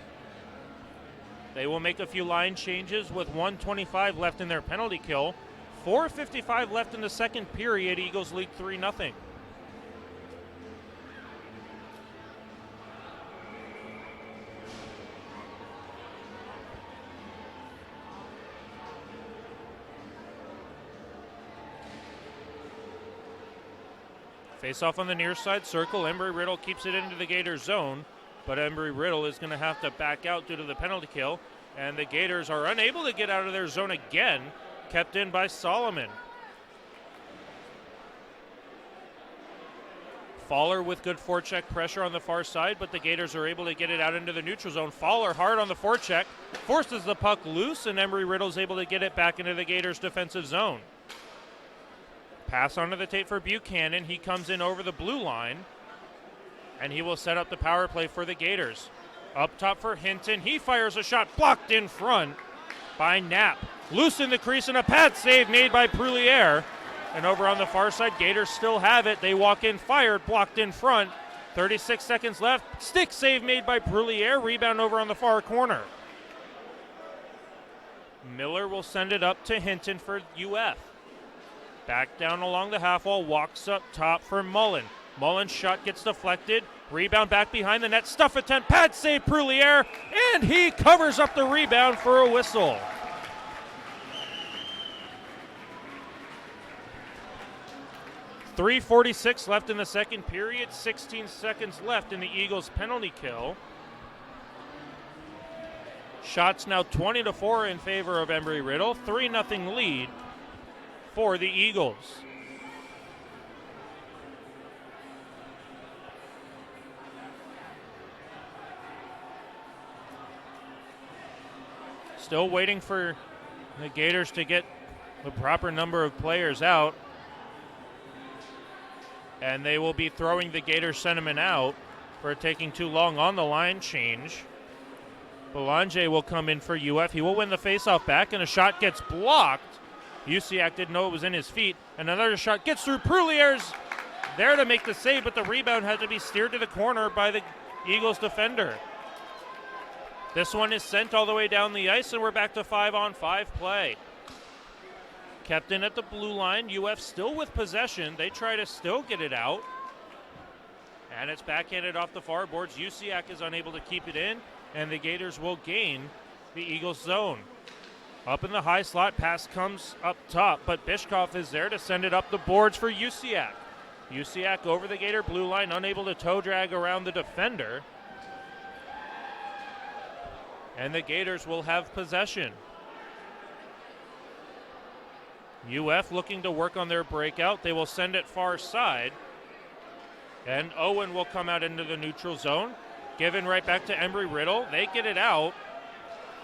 They will make a few line changes with 1:25 left in their penalty kill. 4:55 left in the second period. Eagles lead 3-0. Face off on the near side circle. Embry-Riddle keeps it into the Gators zone, but Embry-Riddle is going to have to back out due to the penalty kill, and the Gators are unable to get out of their zone again, kept in by Solomon. Fowler with good forecheck pressure on the far side, but the Gators are able to get it out into the neutral zone. Fowler hard on the forecheck, forces the puck loose, and Embry-Riddle is able to get it back into the Gators defensive zone. Pass onto the tape for Buchanan. He comes in over the blue line, and he will set up the power play for the Gators. Up top for Hinton. He fires a shot blocked in front by Knapp. Loose in the crease and a pad save made by Prullier. And over on the far side, Gators still have it. They walk in, fired, blocked in front. 36 seconds left. Stick save made by Prullier. Rebound over on the far corner. Miller will send it up to Hinton for UF. Back down along the half wall, walks up top for Mullen. Mullen's shot gets deflected. Rebound back behind the net. Stuff attempt. Pad save Prullier. And he covers up the rebound for a whistle. .346 left in the second period. 16 seconds left in the Eagles' penalty kill. Shots now 20-4 in favor of Embry-Riddle. 3-0 lead for the Eagles. Still waiting for the Gators to get the proper number of players out. And they will be throwing the Gator sentiment out for taking too long on the line change. Belanger will come in for UF. He will win the faceoff back, and a shot gets blocked. Usiak didn't know it was in his feet. And another shot gets through. Prulier's there to make the save, but the rebound had to be steered to the corner by the Eagles defender. This one is sent all the way down the ice, and we're back to 5-on-5 play. Kept in at the blue line. UF still with possession. They try to still get it out. And it's backhanded off the far boards. Usiak is unable to keep it in, and the Gators will gain the Eagles zone. Up in the high slot, pass comes up top, but Bishkoff is there to send it up the boards for Usiak. Usiak over the Gator blue line, unable to toe drag around the defender. And the Gators will have possession. UF looking to work on their breakout. They will send it far side. And Owen will come out into the neutral zone. Given right back to Embry-Riddle. They get it out.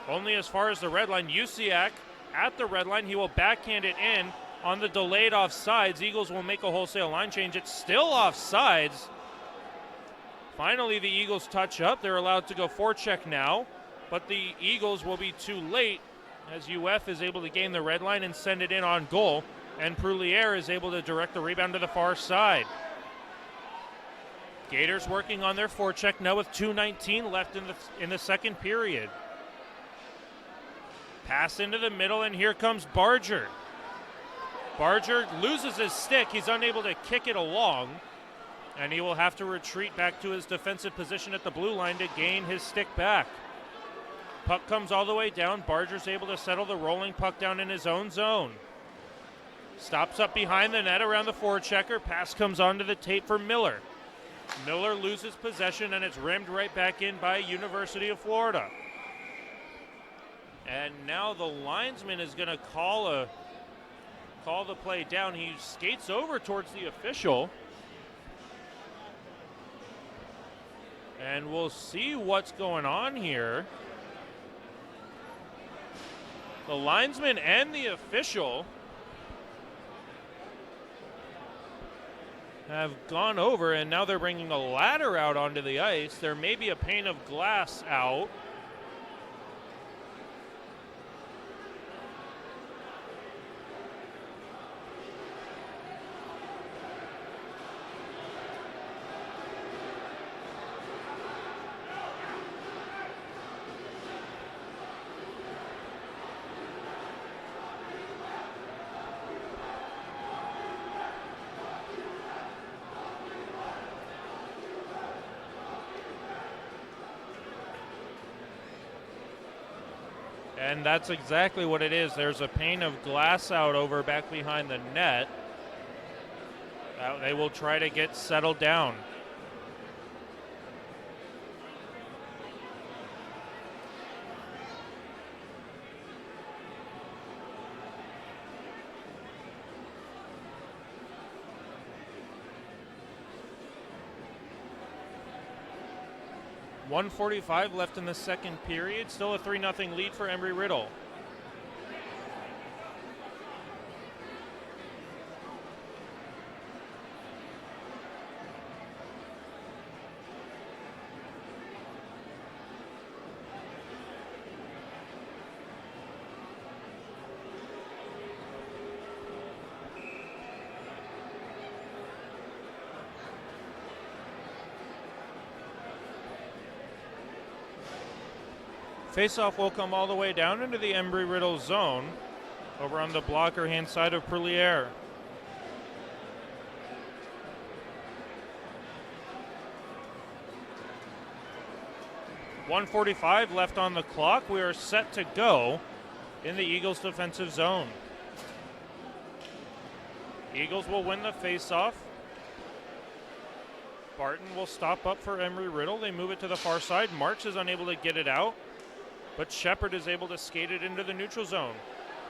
Only as far as the red line. Usiak at the red line. He will backhand it in on the delayed offsides. Eagles will make a wholesale line change. It's still offsides. Finally, the Eagles touch up. They're allowed to go forecheck now. But the Eagles will be too late as UF is able to gain the red line and send it in on goal. And Prullier is able to direct the rebound to the far side. Gators working on their forecheck now with 2:19 left in the second period. Pass into the middle, and here comes Barger. Barger loses his stick. He's unable to kick it along, and he will have to retreat back to his defensive position at the blue line to gain his stick back. Puck comes all the way down. Barger's able to settle the rolling puck down in his own zone. Stops up behind the net around the forechecker. Pass comes onto the tape for Miller. Miller loses possession, and it's rimmed right back in by University of Florida. And now the linesman is going to call the play down. He skates over towards the official. And we'll see what's going on here. The linesman and the official have gone over, and now they're bringing a ladder out onto the ice. There may be a pane of glass out. And that's exactly what it is. There's a pane of glass out over back behind the net. They will try to get settled down. .145 left in the second period. Still a 3-0 lead for Embry-Riddle. Faceoff will come all the way down into the Embry-Riddle zone over on the blocker hand side of Prullier. .145 left on the clock. We are set to go in the Eagles defensive zone. Eagles will win the faceoff. Barton will stop up for Embry-Riddle. They move it to the far side. March is unable to get it out, but Shepard is able to skate it into the neutral zone.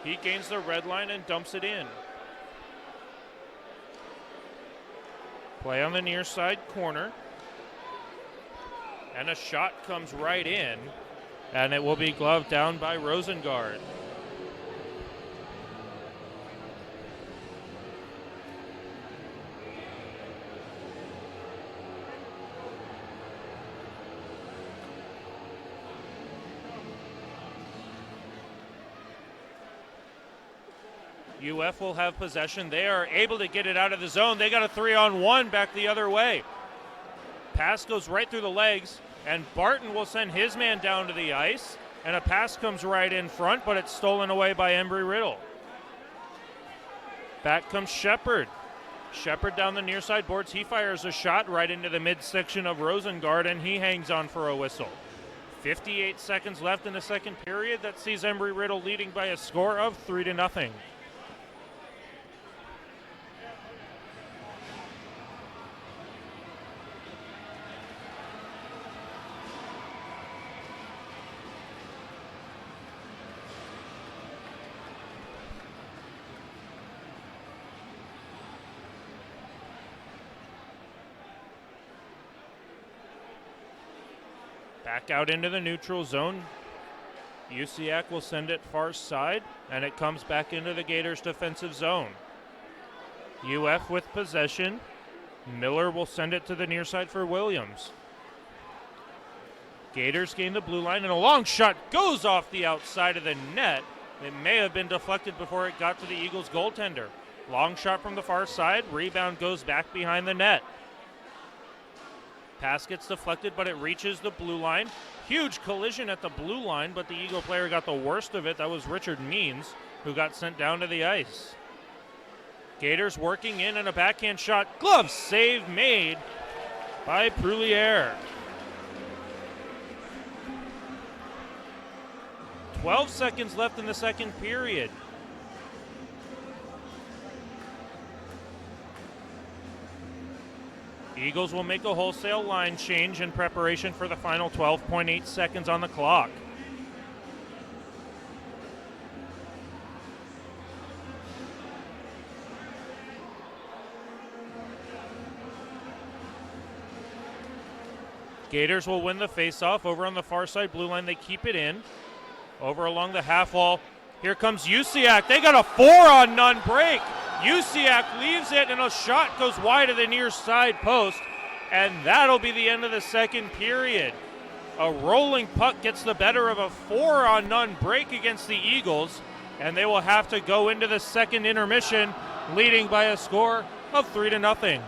He gains the red line and dumps it in. Play on the near side corner. And a shot comes right in, and it will be gloved down by Rosengard. UF will have possession. They are able to get it out of the zone. They got a 3-on-1 back the other way. Pass goes right through the legs, and Barton will send his man down to the ice, and a pass comes right in front, but it's stolen away by Embry-Riddle. Back comes Shepard. Shepard down the near side boards. He fires a shot right into the midsection of Rosengard, and he hangs on for a whistle. 58 seconds left in the second period. That sees Embry-Riddle leading by a score of 3-0. Back out into the neutral zone. Usiak will send it far side, and it comes back into the Gators' defensive zone. UF with possession. Miller will send it to the near side for Williams. Gators gain the blue line, and a long shot goes off the outside of the net. It may have been deflected before it got to the Eagles' goaltender. Long shot from the far side. Rebound goes back behind the net. Pass gets deflected, but it reaches the blue line. Huge collision at the blue line, but the Eagle player got the worst of it. That was Richard Means, who got sent down to the ice. Gators working in and a backhand shot. Glove save made by Proulier. 12 seconds left in the second period. Eagles will make a wholesale line change in preparation for the final 12.8 seconds on the clock. Gators will win the faceoff over on the far side blue line. They keep it in. Over along the half wall. Here comes Usiak. They got a 4-on-none break. Usiak leaves it, and a shot goes wide of the near side post, and that'll be the end of the second period. A rolling puck gets the better of a 4-on-none break against the Eagles, and they will have to go into the second intermission leading by a score of 3-0.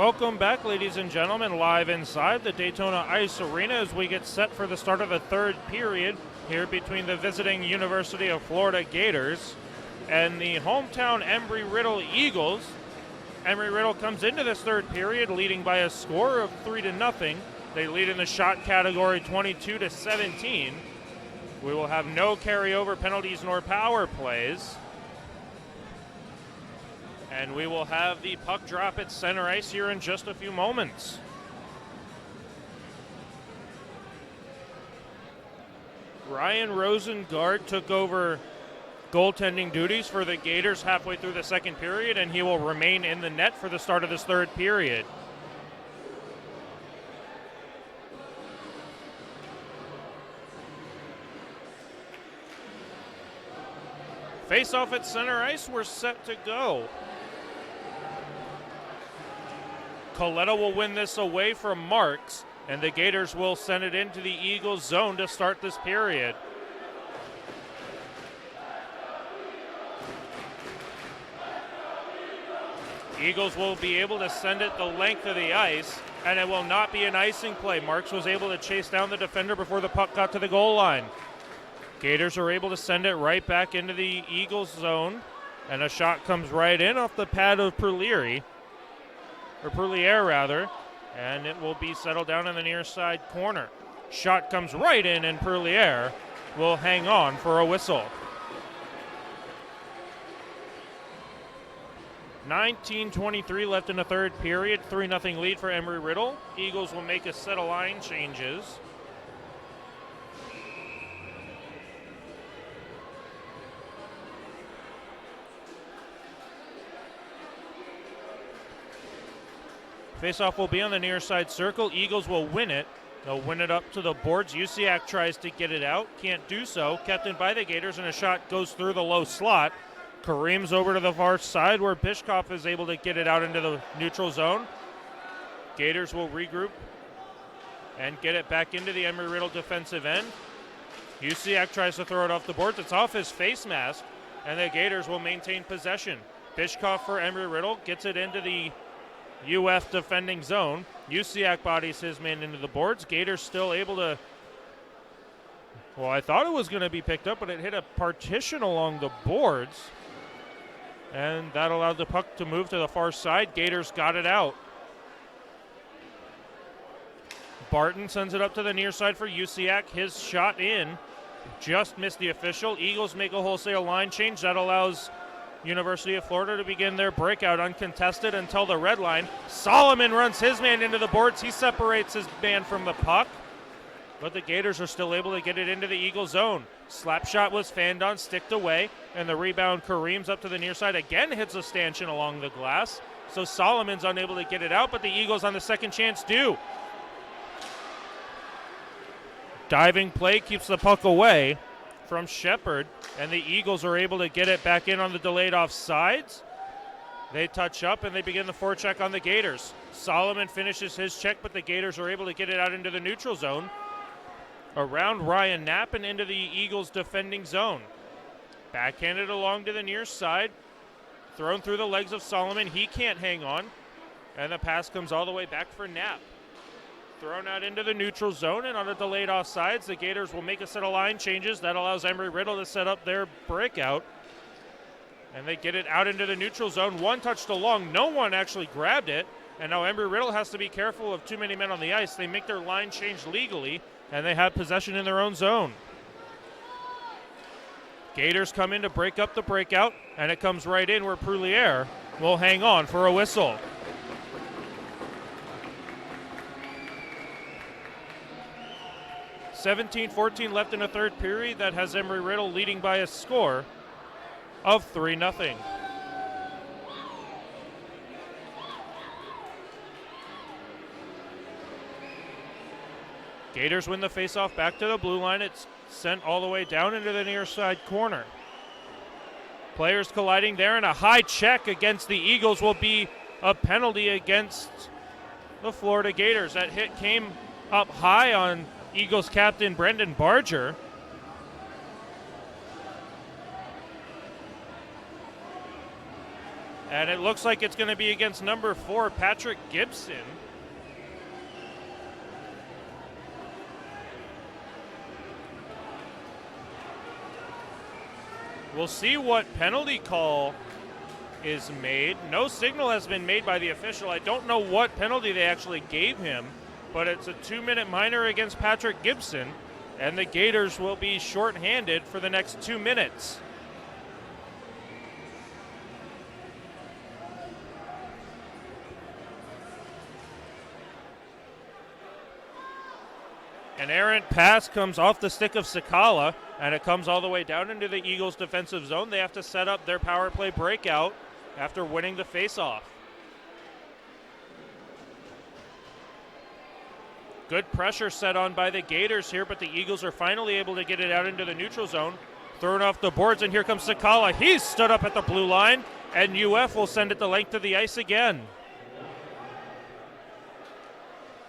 Welcome back, ladies and gentlemen, live inside the Daytona Ice Arena as we get set for the start of the third period here between the visiting University of Florida Gators and the hometown Embry-Riddle Eagles. Embry-Riddle comes into this third period leading by a score of 3-0. They lead in the shot category 22-17. We will have no carryover penalties nor power plays. And we will have the puck drop at center ice here in just a few moments. Ryan Rosengard took over goaltending duties for the Gators halfway through the second period, and he will remain in the net for the start of this third period. Face-off at center ice, we're set to go. Coletta will win this away from Marks, and the Gators will send it into the Eagles zone to start this period. Eagles will be able to send it the length of the ice, and it will not be an icing play. Marks was able to chase down the defender before the puck got to the goal line. Gators are able to send it right back into the Eagles zone, and a shot comes right in off the pad of Perlier, and it will be settled down in the near side corner. Shot comes right in, and Perlier will hang on for a whistle. 19:23 left in the third period, 3-0 lead for Embry-Riddle. Eagles will make a set of line changes. Faceoff will be on the near side circle. Eagles will win it. They'll win it up to the boards. Usiak tries to get it out. Can't do so. Kept in by the Gators, and a shot goes through the low slot. Kareem's over to the far side where Bishkoff is able to get it out into the neutral zone. Gators will regroup and get it back into the Embry-Riddle defensive end. Usiak tries to throw it off the boards. It's off his face mask, and the Gators will maintain possession. Bishkoff for Embry-Riddle gets it into the UF defending zone. Usiak bodies his man into the boards. Gators still able to, well, I thought it was going to be picked up, but it hit a partition along the boards, and that allowed the puck to move to the far side. Gators got it out. Barton sends it up to the near side for Usiak. His shot in, just missed the official. Eagles make a wholesale line change. That allows University of Florida to begin their breakout uncontested until the red line. Solomon runs his man into the boards. He separates his man from the puck, but the Gators are still able to get it into the Eagle zone. Slap shot was fanned on, sticked away, and the rebound Kareem's up to the near side. Again hits a stanchion along the glass, so Solomon's unable to get it out, but the Eagles on the second chance do. Diving play keeps the puck away from Shepard, and the Eagles are able to get it back in on the delayed offsides. They touch up and they begin the forecheck on the Gators. Solomon finishes his check, but the Gators are able to get it out into the neutral zone, around Ryan Knapp and into the Eagles defending zone. Backhanded along to the near side, thrown through the legs of Solomon. He can't hang on, and the pass comes all the way back for Knapp. Thrown out into the neutral zone, and on a delayed offsides, the Gators will make a set of line changes. That allows Embry-Riddle to set up their breakout. And they get it out into the neutral zone. One touched along. No one actually grabbed it. And now Embry-Riddle has to be careful of too many men on the ice. They make their line change legally, and they have possession in their own zone. Gators come in to break up the breakout, and it comes right in where Perlier will hang on for a whistle. .17-14 left in the third period. That has Embry-Riddle leading by a score of 3-0. Gators win the faceoff back to the blue line. It's sent all the way down into the near side corner. Players colliding there, and a high check against the Eagles will be a penalty against the Florida Gators. That hit came up high on Eagles captain Brendan Barger. And it looks like it's going to be against number 4, Patrick Gibson. We'll see what penalty call is made. No signal has been made by the official. I don't know what penalty they actually gave him, but it's a 2-minute minor against Patrick Gibson, and the Gators will be shorthanded for the next 2 minutes. An errant pass comes off the stick of Sakala, and it comes all the way down into the Eagles' defensive zone. They have to set up their power play breakout after winning the faceoff. Good pressure set on by the Gators here, but the Eagles are finally able to get it out into the neutral zone. Thrown off the boards, and here comes Sakala. He's stood up at the blue line, and UF will send it the length of the ice again.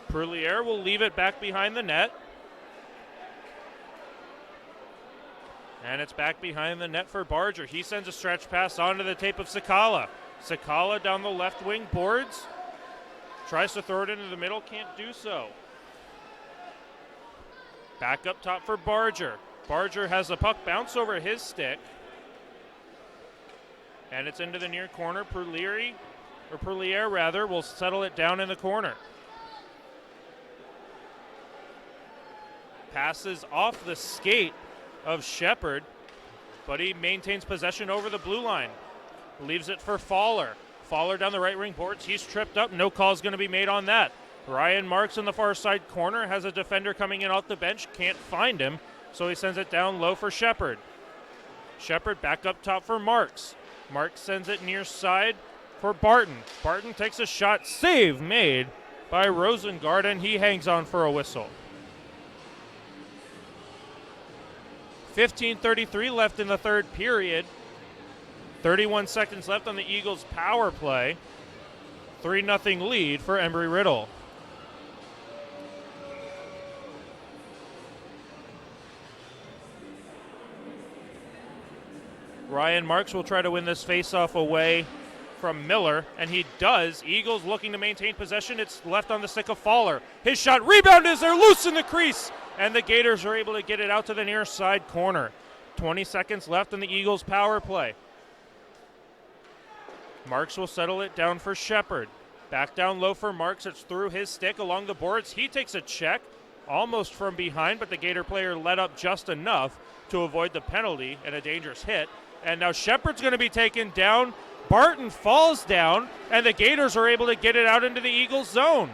Perlier will leave it back behind the net. And it's back behind the net for Barger. He sends a stretch pass onto the tape of Sakala. Sakala down the left wing boards. Tries to throw it into the middle, can't do so. Back up top for Barger. Barger has the puck bounce over his stick. And it's into the near corner. Perlier will settle it down in the corner. Passes off the skate of Shepard, but he maintains possession over the blue line. Leaves it for Fowler. Fowler down the right wing boards. He's tripped up. No call is going to be made on that. Ryan Marks in the far side corner has a defender coming in off the bench. Can't find him, so he sends it down low for Shepard. Shepard back up top for Marks. Marks sends it near side for Barton. Barton takes a shot. Save made by Rosengard, and he hangs on for a whistle. 15:33 left in the third period. 31 seconds left on the Eagles' power play. 3-0 lead for Embry-Riddle. Ryan Marks will try to win this faceoff away from Miller, and he does. Eagles looking to maintain possession. It's left on the stick of Fowler. His shot rebound is there, loose in the crease, and the Gators are able to get it out to the near side corner. 20 seconds left in the Eagles' power play. Marks will settle it down for Shepard. Back down low for Marks. It's through his stick along the boards. He takes a check almost from behind, but the Gator player let up just enough to avoid the penalty and a dangerous hit. And now Shepard's going to be taken down. Barton falls down, and the Gators are able to get it out into the Eagles' zone.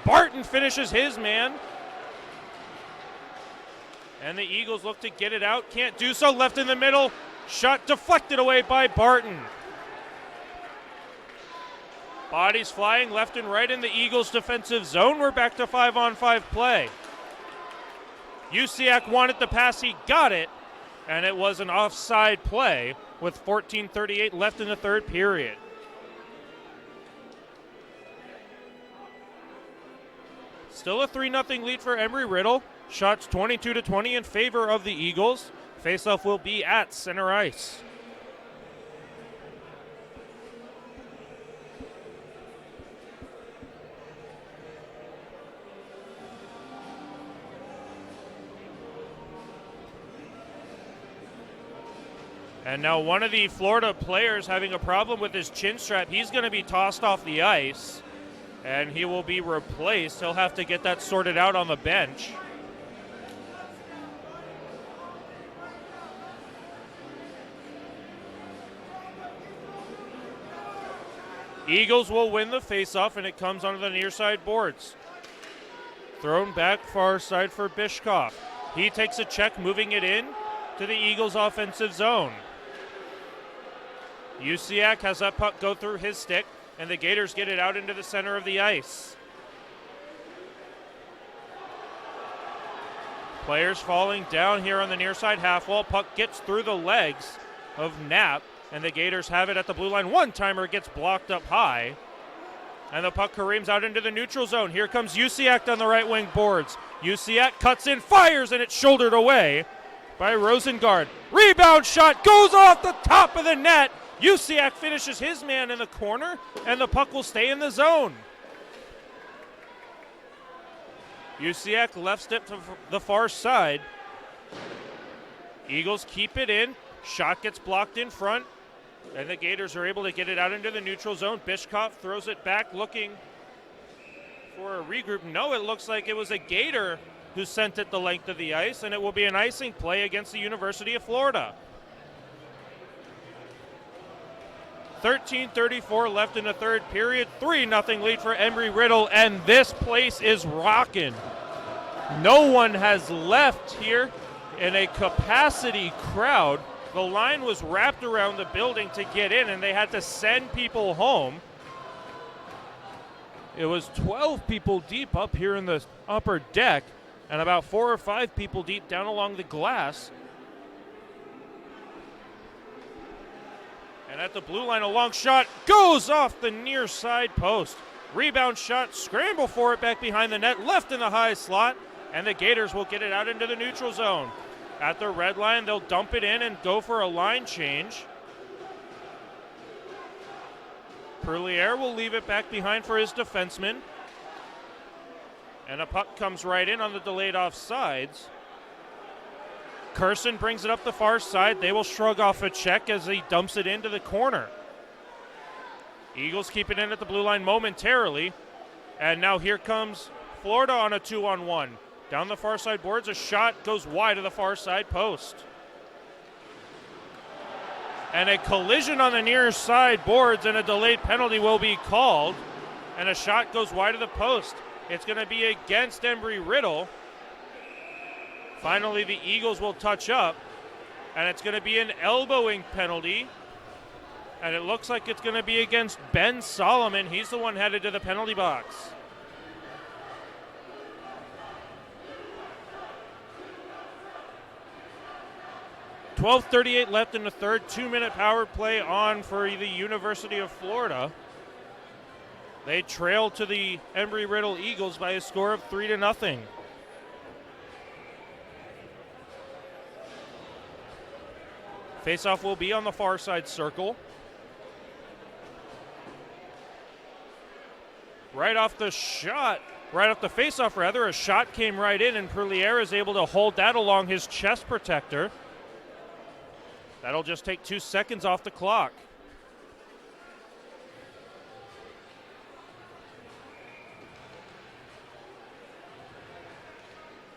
Barton finishes his man. And the Eagles look to get it out. Can't do so. Left in the middle. Shot deflected away by Barton. Bodies flying left and right in the Eagles' defensive zone. We're back to 5-on-5 play. Usiak wanted the pass. He got it. And it was an offside play with 14:38 left in the third period. Still a 3-0 lead for Embry-Riddle. Shots 22-20 in favor of the Eagles. Faceoff will be at center ice. And now one of the Florida players having a problem with his chin strap. He's going to be tossed off the ice, and he will be replaced. He'll have to get that sorted out on the bench. Eagles will win the faceoff, and it comes onto the near side boards. Thrown back far side for Bishkoff. He takes a check, moving it in to the Eagles' offensive zone. Usiak has that puck go through his stick, and the Gators get it out into the center of the ice. Players falling down here on the near side half wall. Puck gets through the legs of Knapp, and the Gators have it at the blue line. One-timer gets blocked up high, and the puck careens out into the neutral zone. Here comes Usiak on the right wing boards. Usiak cuts in, fires, and it's shouldered away by Rosengard. Rebound shot goes off the top of the net, Usiak finishes his man in the corner, and the puck will stay in the zone. Usiak left step to the far side. Eagles keep it in. Shot gets blocked in front, and the Gators are able to get it out into the neutral zone. Bishkov throws it back looking for a regroup. No, it looks like it was a Gator who sent it the length of the ice, and it will be an icing play against the University of Florida. 13:34 left in the third period. 3-0 lead for Embry-Riddle, and this place is rocking. No one has left here in a capacity crowd. The line was wrapped around the building to get in, and they had to send people home. It was 12 people deep up here in the upper deck, and about 4 or 5 people deep down along the glass. And at the blue line, a long shot goes off the near side post. Rebound shot, scramble for it back behind the net, left in the high slot, and the Gators will get it out into the neutral zone. At the red line, they'll dump it in and go for a line change. Perlier will leave it back behind for his defenseman. And a puck comes right in on the delayed offsides. Curson brings it up the far side. They will shrug off a check as he dumps it into the corner. Eagles keep it in at the blue line momentarily. And now here comes Florida on a 2-on-1. Down the far side boards, a shot goes wide of the far side post. And a collision on the near side boards, and a delayed penalty will be called. And a shot goes wide of the post. It's going to be against Embry-Riddle. Finally, the Eagles will touch up, and it's going to be an elbowing penalty. And it looks like it's going to be against Ben Solomon. He's the one headed to the penalty box. .12:38 left in the third. 2-minute power play on for the University of Florida. They trail to the Embry-Riddle Eagles by a score of 3-0. Faceoff will be on the far side circle. Right off the faceoff rather, a shot came right in, and Perlier is able to hold that along his chest protector. That'll just take 2 seconds off the clock.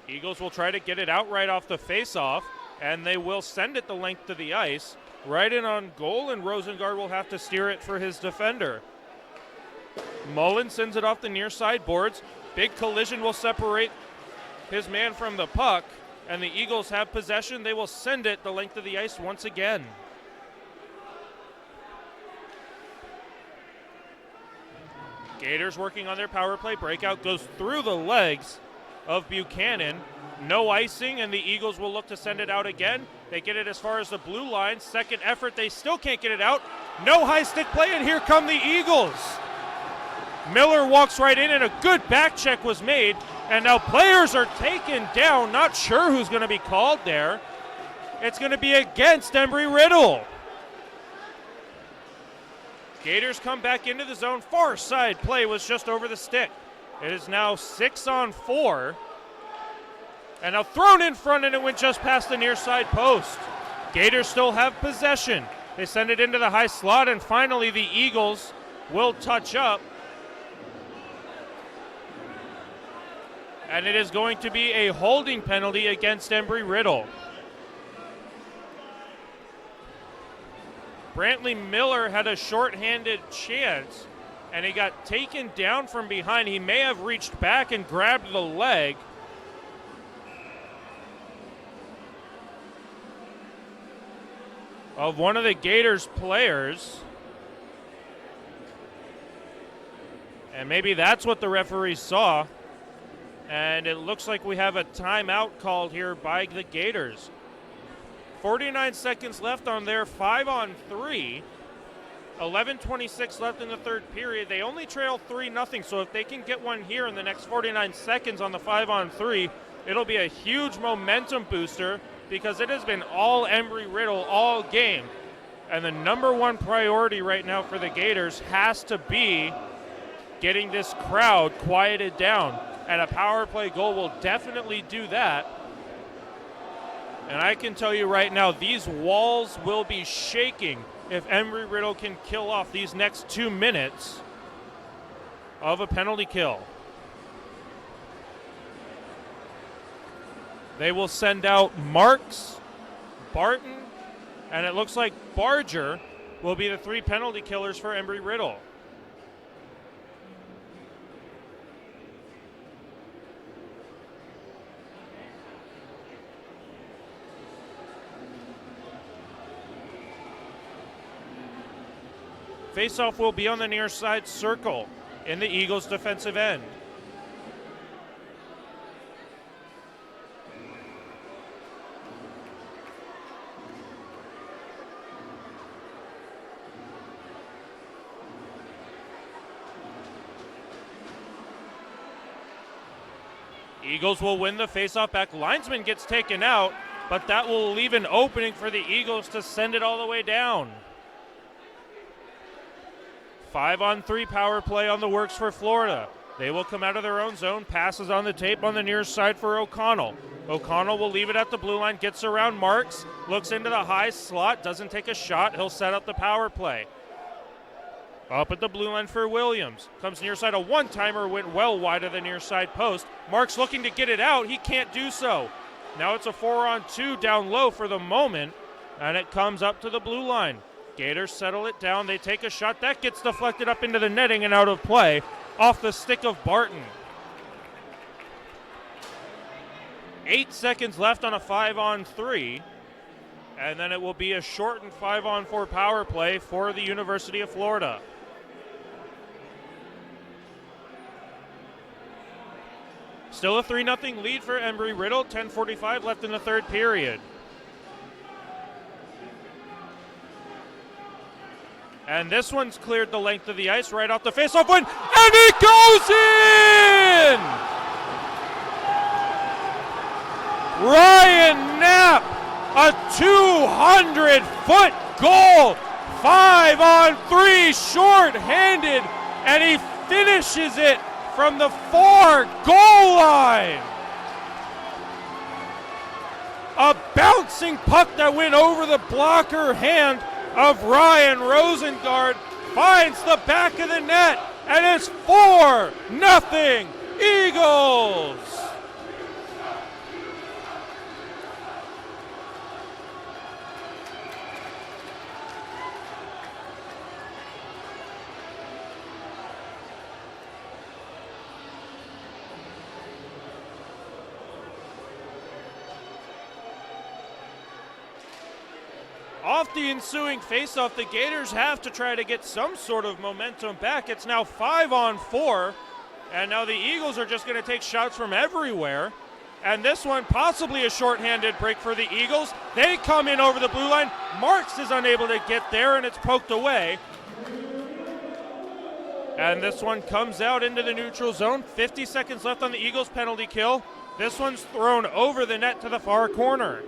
Eagles will try to get it out right off the faceoff, and they will send it the length of the ice. Right in on goal, and Rosengard will have to steer it for his defender. Mullen sends it off the near side boards. Big collision will separate his man from the puck, and the Eagles have possession. They will send it the length of the ice once again. Gators working on their power play. Breakout goes through the legs of Buchanan. No icing, and the Eagles will look to send it out again. They get it as far as the blue line. Second effort, they still can't get it out. No high stick play, and here come the Eagles. Miller walks right in, and a good back check was made. And now players are taken down. Not sure who's going to be called there. It's going to be against Embry-Riddle. Gators come back into the zone. Far side play was just over the stick. It is now 6-on-4. And now thrown in front, and it went just past the near side post. Gators still have possession. They send it into the high slot, and finally the Eagles will touch up. And it is going to be a holding penalty against Embry-Riddle. Brantley Miller had a shorthanded chance, and he got taken down from behind. He may have reached back and grabbed the leg. Of one of the Gators players. And maybe that's what the referee saw. And it looks like we have a timeout called here by the Gators. 49 seconds left on their 5-on-3. 11:26 left in the third period. They only trail 3-0, so if they can get one here in the next 49 seconds on the 5-on-3, it'll be a huge momentum booster because it has been all Embry-Riddle all game. And the number one priority right now for the Gators has to be getting this crowd quieted down. And a power play goal will definitely do that. And I can tell you right now, these walls will be shaking if Embry-Riddle can kill off these next 2 minutes of a penalty kill. They will send out Marks, Barton, and it looks like Barger will be the 3 penalty killers for Embry-Riddle. Faceoff will be on the near side circle in the Eagles' defensive end. Eagles will win the faceoff back. Linesman gets taken out, but that will leave an opening for the Eagles to send it all the way down. 5-on-3 power play on the works for Florida. They will come out of their own zone. Passes on the tape on the near side for O'Connell. O'Connell will leave it at the blue line, gets around Marks, looks into the high slot, doesn't take a shot. He'll set up the power play. Up at the blue line for Williams. Comes near side. A one-timer went well wide of the near side post. Marks looking to get it out. He can't do so. Now it's a 4-on-2 down low for the moment, and it comes up to the blue line. Gators settle it down. They take a shot. That gets deflected up into the netting and out of play off the stick of Barton. 8 seconds left on a 5-on-3. And then it will be a shortened 5-on-4 power play for the University of Florida. Still a 3-0 lead for Embry-Riddle. 10:45 left in the third period. And this one's cleared the length of the ice right off the faceoff win, and it goes in! Ryan Knapp, a 200-foot goal, 5-on-3, short-handed, and he finishes it from the far goal line. A bouncing puck that went over the blocker hand of Ryan Rosengard finds the back of the net, and it's 4-0 Eagles. Off the ensuing faceoff, the Gators have to try to get some sort of momentum back. It's now 5-on-4, and now the Eagles are just going to take shots from everywhere. And this one, possibly a shorthanded break for the Eagles. They come in over the blue line. Marks is unable to get there, and it's poked away. And this one comes out into the neutral zone. 50 seconds left on the Eagles penalty kill. This one's thrown over the net to the far corner.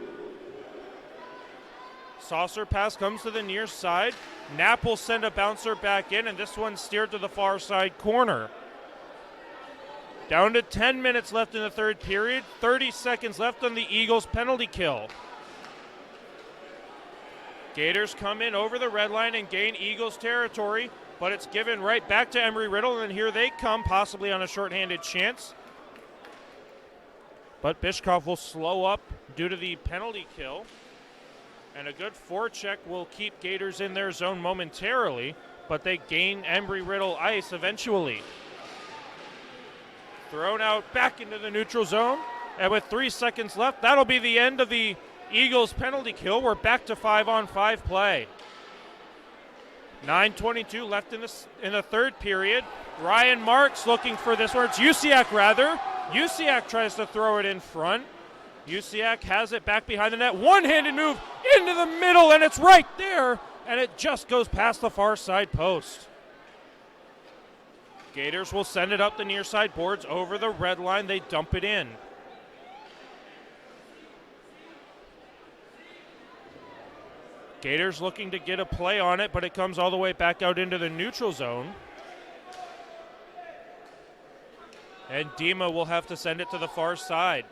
Saucer pass comes to the near side. Knapp will send a bouncer back in, and this one's steered to the far side corner. Down to 10 minutes left in the third period. 30 seconds left on the Eagles penalty kill. Gators come in over the red line and gain Eagles territory, but it's given right back to Embry-Riddle, and here they come, possibly on a shorthanded chance. But Bishkoff will slow up due to the penalty kill. And a good forecheck will keep Gators in their zone momentarily, but they gain Embry-Riddle ice eventually. Thrown out back into the neutral zone, and with 3 seconds left, that'll be the end of the Eagles penalty kill. We're back to 5-on-5 play. 9:22 left in the third period. Ryan Marks looking for this one. It's Usiak rather. Usiak tries to throw it in front. Usiak has it back behind the net. One-handed move into the middle, and it's right there, and it just goes past the far side post. Gators will send it up the near side boards over the red line. They dump it in. Gators looking to get a play on it, but it comes all the way back out into the neutral zone. And Dima will have to send it to the far side.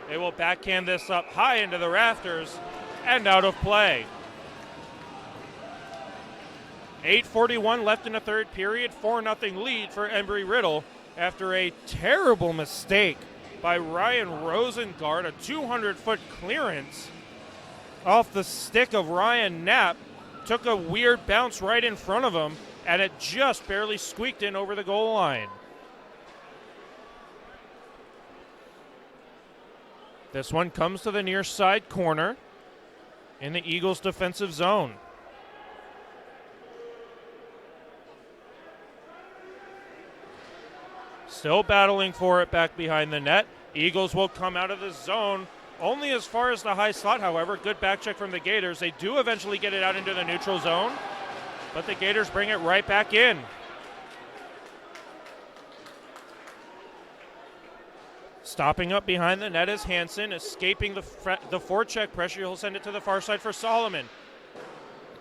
They will backhand this up high into the rafters and out of play. 8:41 left in the third period, 4-0 lead for Embry-Riddle after a terrible mistake by Ryan Rosengard, a 200-foot clearance off the stick of Ryan Knapp, took a weird bounce right in front of him, and it just barely squeaked in over the goal line. This one comes to the near side corner in the Eagles' defensive zone. Still battling for it back behind the net. Eagles will come out of the zone only as far as the high slot, however. Good back check from the Gators. They do eventually get it out into the neutral zone, but the Gators bring it right back in. Stopping up behind the net is Hansen, escaping the forecheck pressure. He'll send it to the far side for Solomon.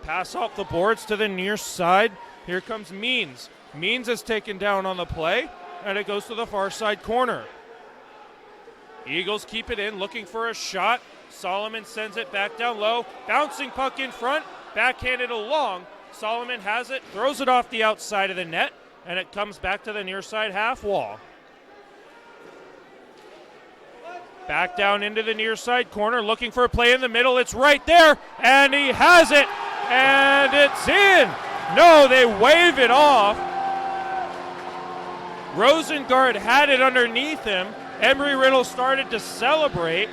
Pass off the boards to the near side. Here comes Means. Means is taken down on the play, and it goes to the far side corner. Eagles keep it in, looking for a shot. Solomon sends it back down low. Bouncing puck in front, backhanded along. Solomon has it, throws it off the outside of the net, and it comes back to the near side half wall. Back down into the near side corner, looking for a play in the middle. It's right there, and he has it, and it's in. No, they wave it off. Rosengard had it underneath him. Embry-Riddle started to celebrate.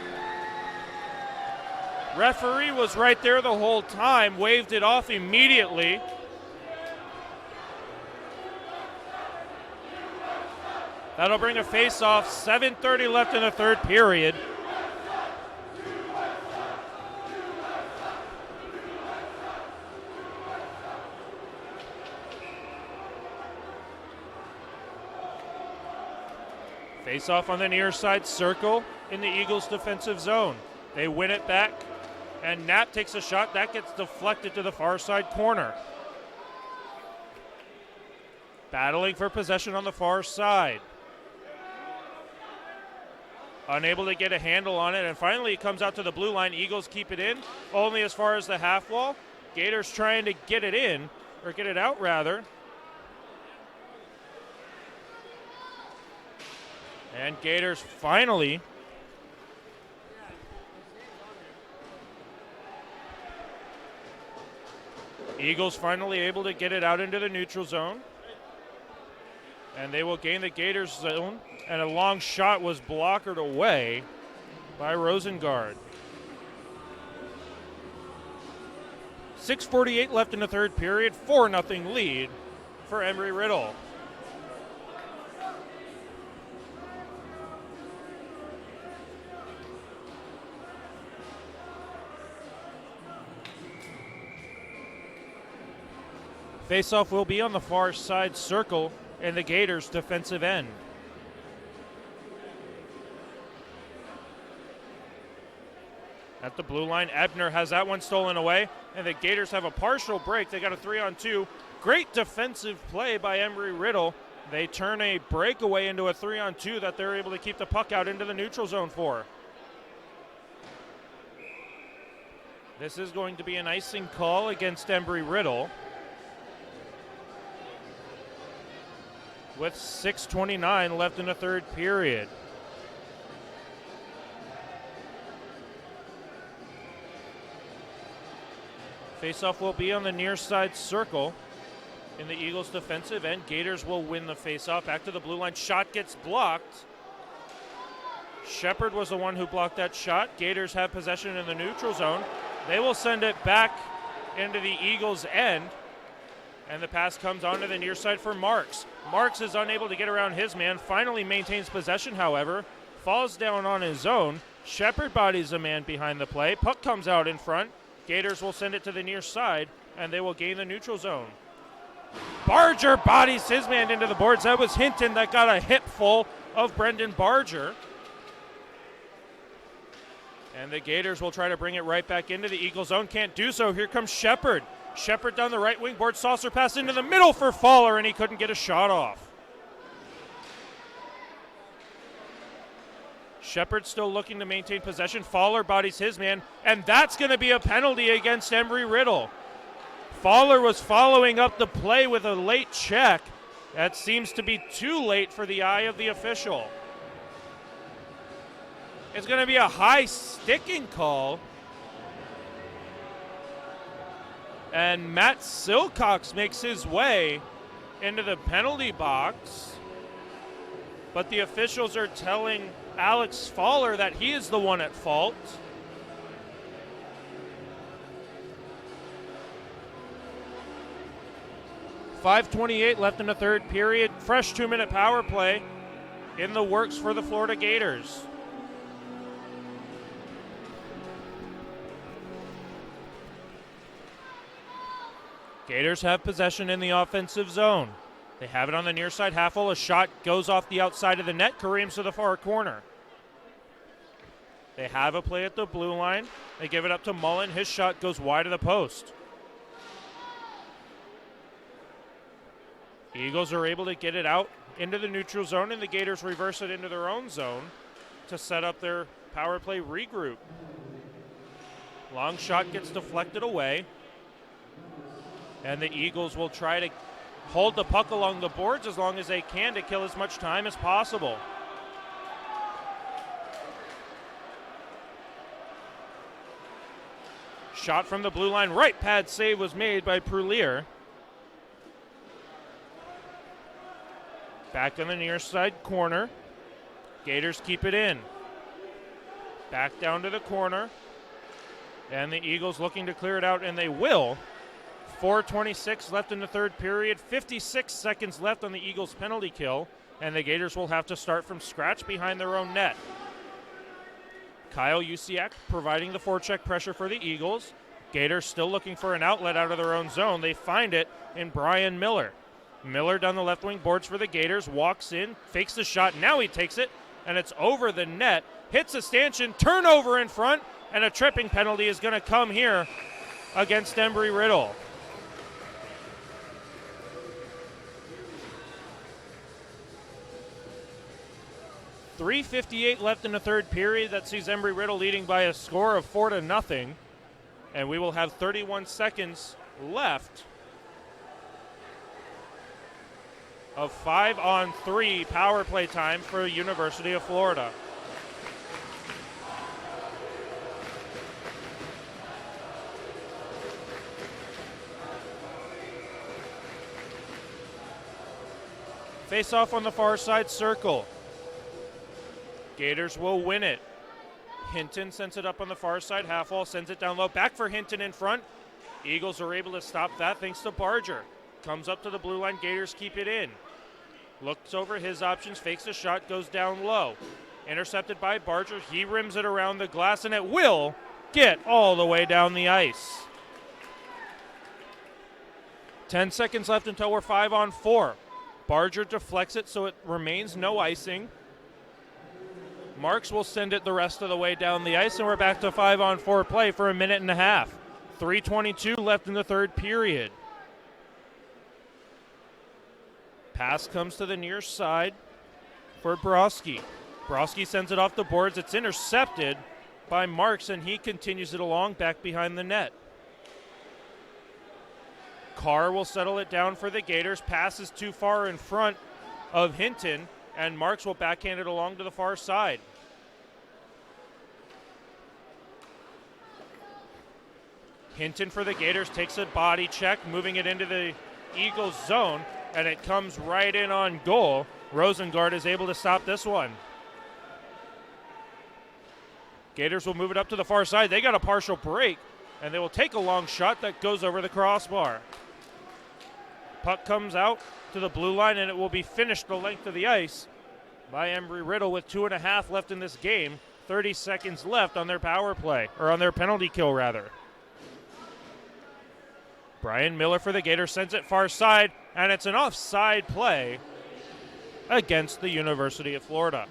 Referee was right there the whole time, waved it off immediately. That'll bring a face-off, 7:30 left in the third period. Face-off on the near side circle in the Eagles' defensive zone. They win it back, and Knapp takes a shot. That gets deflected to the far side corner. Battling for possession on the far side. Unable to get a handle on it, and finally it comes out to the blue line. Eagles keep it in, only as far as the half wall. Gators trying to get it in, or get it out rather. And Gators finally Eagles finally able to get it out into the neutral zone. And they will gain the Gators zone. And a long shot was blockered away by Rosengard. 6:48 left in the third period. 4-0 lead for Embry-Riddle. Faceoff will be on the far side circle in the Gators' defensive end. At the blue line, Ebner has that one stolen away, and the Gators have a partial break. They got a 3-on-2. Great defensive play by Embry-Riddle. They turn a breakaway into a 3-on-2 that they're able to keep the puck out into the neutral zone for. This is going to be an icing call against Embry-Riddle. With 6:29 left in the third period. Faceoff will be on the near side circle in the Eagles' defensive end. Gators will win the faceoff. Back to the blue line. Shot gets blocked. Shepard was the one who blocked that shot. Gators have possession in the neutral zone. They will send it back into the Eagles' end. And the pass comes onto the near side for Marks. Marks is unable to get around his man. Finally maintains possession, however. Falls down on his own. Shepard bodies a man behind the play. Puck comes out in front. Gators will send it to the near side, and they will gain the neutral zone. Barger bodies his man into the boards. That was Hinton that got a hip full of Brendan Barger. And the Gators will try to bring it right back into the Eagle zone. Can't do so. Here comes Shepard. Shepard down the right wing board. Saucer pass into the middle for Faller, and he couldn't get a shot off. Shepard still looking to maintain possession. Faller bodies his man, and that's going to be a penalty against Embry-Riddle. Faller was following up the play with a late check. That seems to be too late for the eye of the official. It's going to be a high sticking call. And Matt Silcox makes his way into the penalty box. But the officials are telling Alex Faller that he is the one at fault. .5:28 left in the third period. Fresh 2-minute power play in the works for the Florida Gators. Gators have possession in the offensive zone. They have it on the near side. Haffel, a shot goes off the outside of the net. Kareems to the far corner. They have a play at the blue line. They give it up to Mullen. His shot goes wide of the post. Eagles are able to get it out into the neutral zone, and the Gators reverse it into their own zone to set up their power play regroup. Long shot gets deflected away, and the Eagles will try to hold the puck along the boards as long as they can to kill as much time as possible. Shot from the blue line, right pad save was made by Prulier. Back on the near side corner. Gators keep it in. Back down to the corner. And the Eagles looking to clear it out, and they will. 4:26 left in the third period. 56 seconds left on the Eagles' penalty kill. And the Gators will have to start from scratch behind their own net. Kyle Usiak providing the forecheck pressure for the Eagles. Gators still looking for an outlet out of their own zone. They find it in Brian Miller. Miller down the left wing boards for the Gators, walks in, fakes the shot, now he takes it, and it's over the net, hits a stanchion, turnover in front, and a tripping penalty is going to come here against Embry-Riddle. .358 left in the third period. That sees Embry-Riddle leading by a score of 4-0, and we will have 31 seconds left of 5-on-3 power play time for University of Florida. Face off on the far side circle. Gators will win it. Hinton sends it up on the far side. Halfwall sends it down low. Back for Hinton in front. Eagles are able to stop that thanks to Barger. Comes up to the blue line. Gators keep it in. Looks over his options, fakes a shot, goes down low. Intercepted by Barger. He rims it around the glass, and it will get all the way down the ice. 10 seconds left until we're 5-on-4. Barger deflects it so it remains no icing. Marks will send it the rest of the way down the ice, and we're back to 5-on-4 play for a minute and a half. 3:22 left in the third period. Pass comes to the near side for Broski. Broski sends it off the boards. It's intercepted by Marks, and he continues it along back behind the net. Carr will settle it down for the Gators. Pass is too far in front of Hinton, and Marks will backhand it along to the far side. Hinton for the Gators takes a body check, moving it into the Eagles zone, and it comes right in on goal. Rosengard is able to stop this one. Gators will move it up to the far side. They got a partial break, and they will take a long shot that goes over the crossbar. Puck comes out to the blue line, and it will be finished the length of the ice by Embry-Riddle with 2.5 left in this game. 30 seconds left on their power play, or on their penalty kill, rather. Brian Miller for the Gators sends it far side, and it's an offside play against the University of Florida.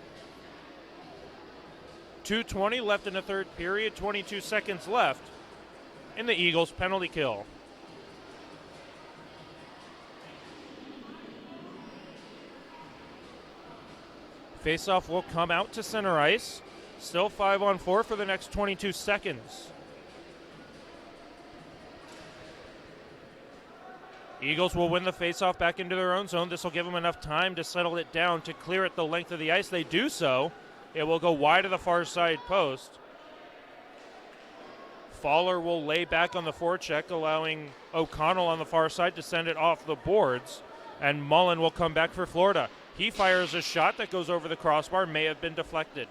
2:20 left in the third period, 22 seconds left in the Eagles' penalty kill. Faceoff will come out to center ice. Still 5-on-4 for the next 22 seconds. Eagles will win the faceoff back into their own zone. This will give them enough time to settle it down, to clear it the length of the ice. They do so. It will go wide of the far side post. Fowler will lay back on the forecheck, allowing O'Connell on the far side to send it off the boards. And Mullen will come back for Florida. He fires a shot that goes over the crossbar, may have been deflected.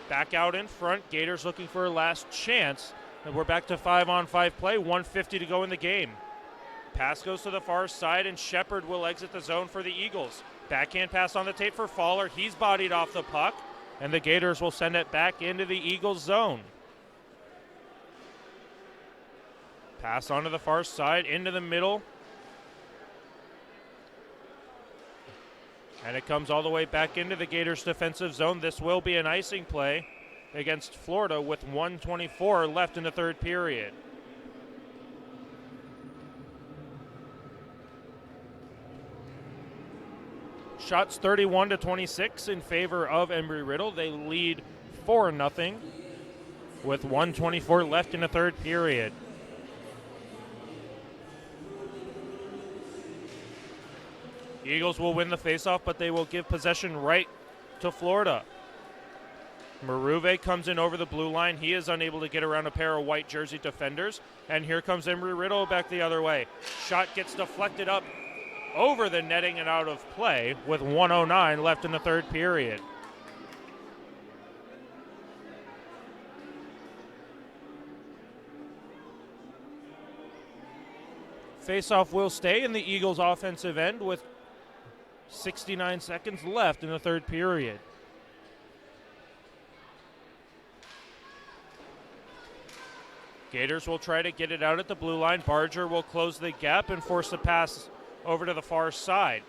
Back out in front, Gators looking for a last chance. And we're back to 5-on-5 play, 1:50 to go in the game. Pass goes to the far side, and Shepard will exit the zone for the Eagles. Backhand pass on the tape for Fowler. He's bodied off the puck, and the Gators will send it back into the Eagles zone. Pass onto the far side, into the middle. And it comes all the way back into the Gators defensive zone. This will be an icing play against Florida with 1:24 left in the third period. Shots 31-26 in favor of Embry-Riddle. They lead 4-0 with 1:24 left in the third period. Eagles will win the faceoff, but they will give possession right to Florida. Maruve comes in over the blue line. He is unable to get around a pair of white jersey defenders. And here comes Embry-Riddle back the other way. Shot gets deflected up over the netting and out of play with 1:09 left in the third period. Faceoff will stay in the Eagles' offensive end with 69 seconds left in the third period. Gators will try to get it out at the blue line. Barger will close the gap and force a pass over to the far side.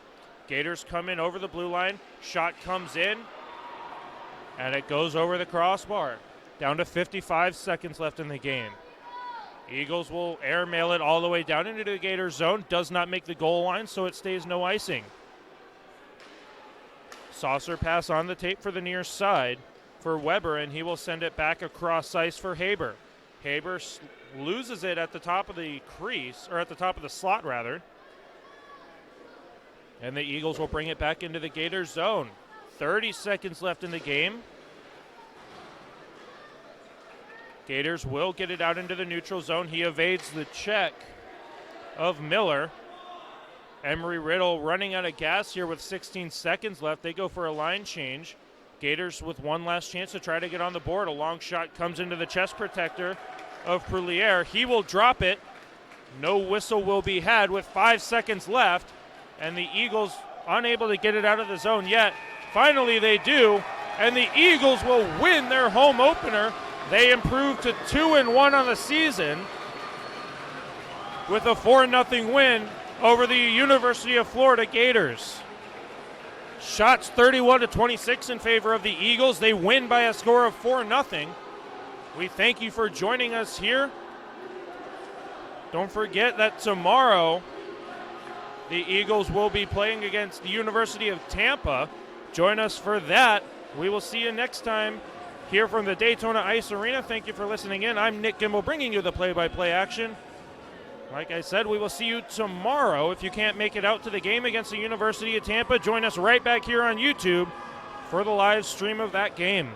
Gators come in over the blue line. Shot comes in, and it goes over the crossbar. Down to 55 seconds left in the game. Eagles will airmail it all the way down into the Gators zone. Does not make the goal line, so it stays no icing. Saucer pass on the tape for the near side for Weber, and he will send it back across ice for Haber. Haber loses it at the top of the crease, or at the top of the slot, rather. And the Eagles will bring it back into the Gators zone. 30 seconds left in the game. Gators will get it out into the neutral zone. He evades the check of Miller. Embry-Riddle running out of gas here with 16 seconds left. They go for a line change. Gators with one last chance to try to get on the board. A long shot comes into the chest protector of Prelier. He will drop it. No whistle will be had with 5 seconds left. And the Eagles unable to get it out of the zone yet. Finally they do, and the Eagles will win their home opener. They improve to 2-1 on the season with a 4-0 win over the University of Florida Gators. Shots 31-26 in favor of the Eagles. They win by a score of 4-0. We thank you for joining us here. Don't forget that tomorrow the Eagles will be playing against the University of Tampa. Join us for that. We will see you next time here from the Daytona Ice Arena. Thank you for listening in. I'm Nick Gimbel bringing you the play-by-play action. Like I said, we will see you tomorrow. If you can't make it out to the game against the University of Tampa, join us right back here on YouTube for the live stream of that game.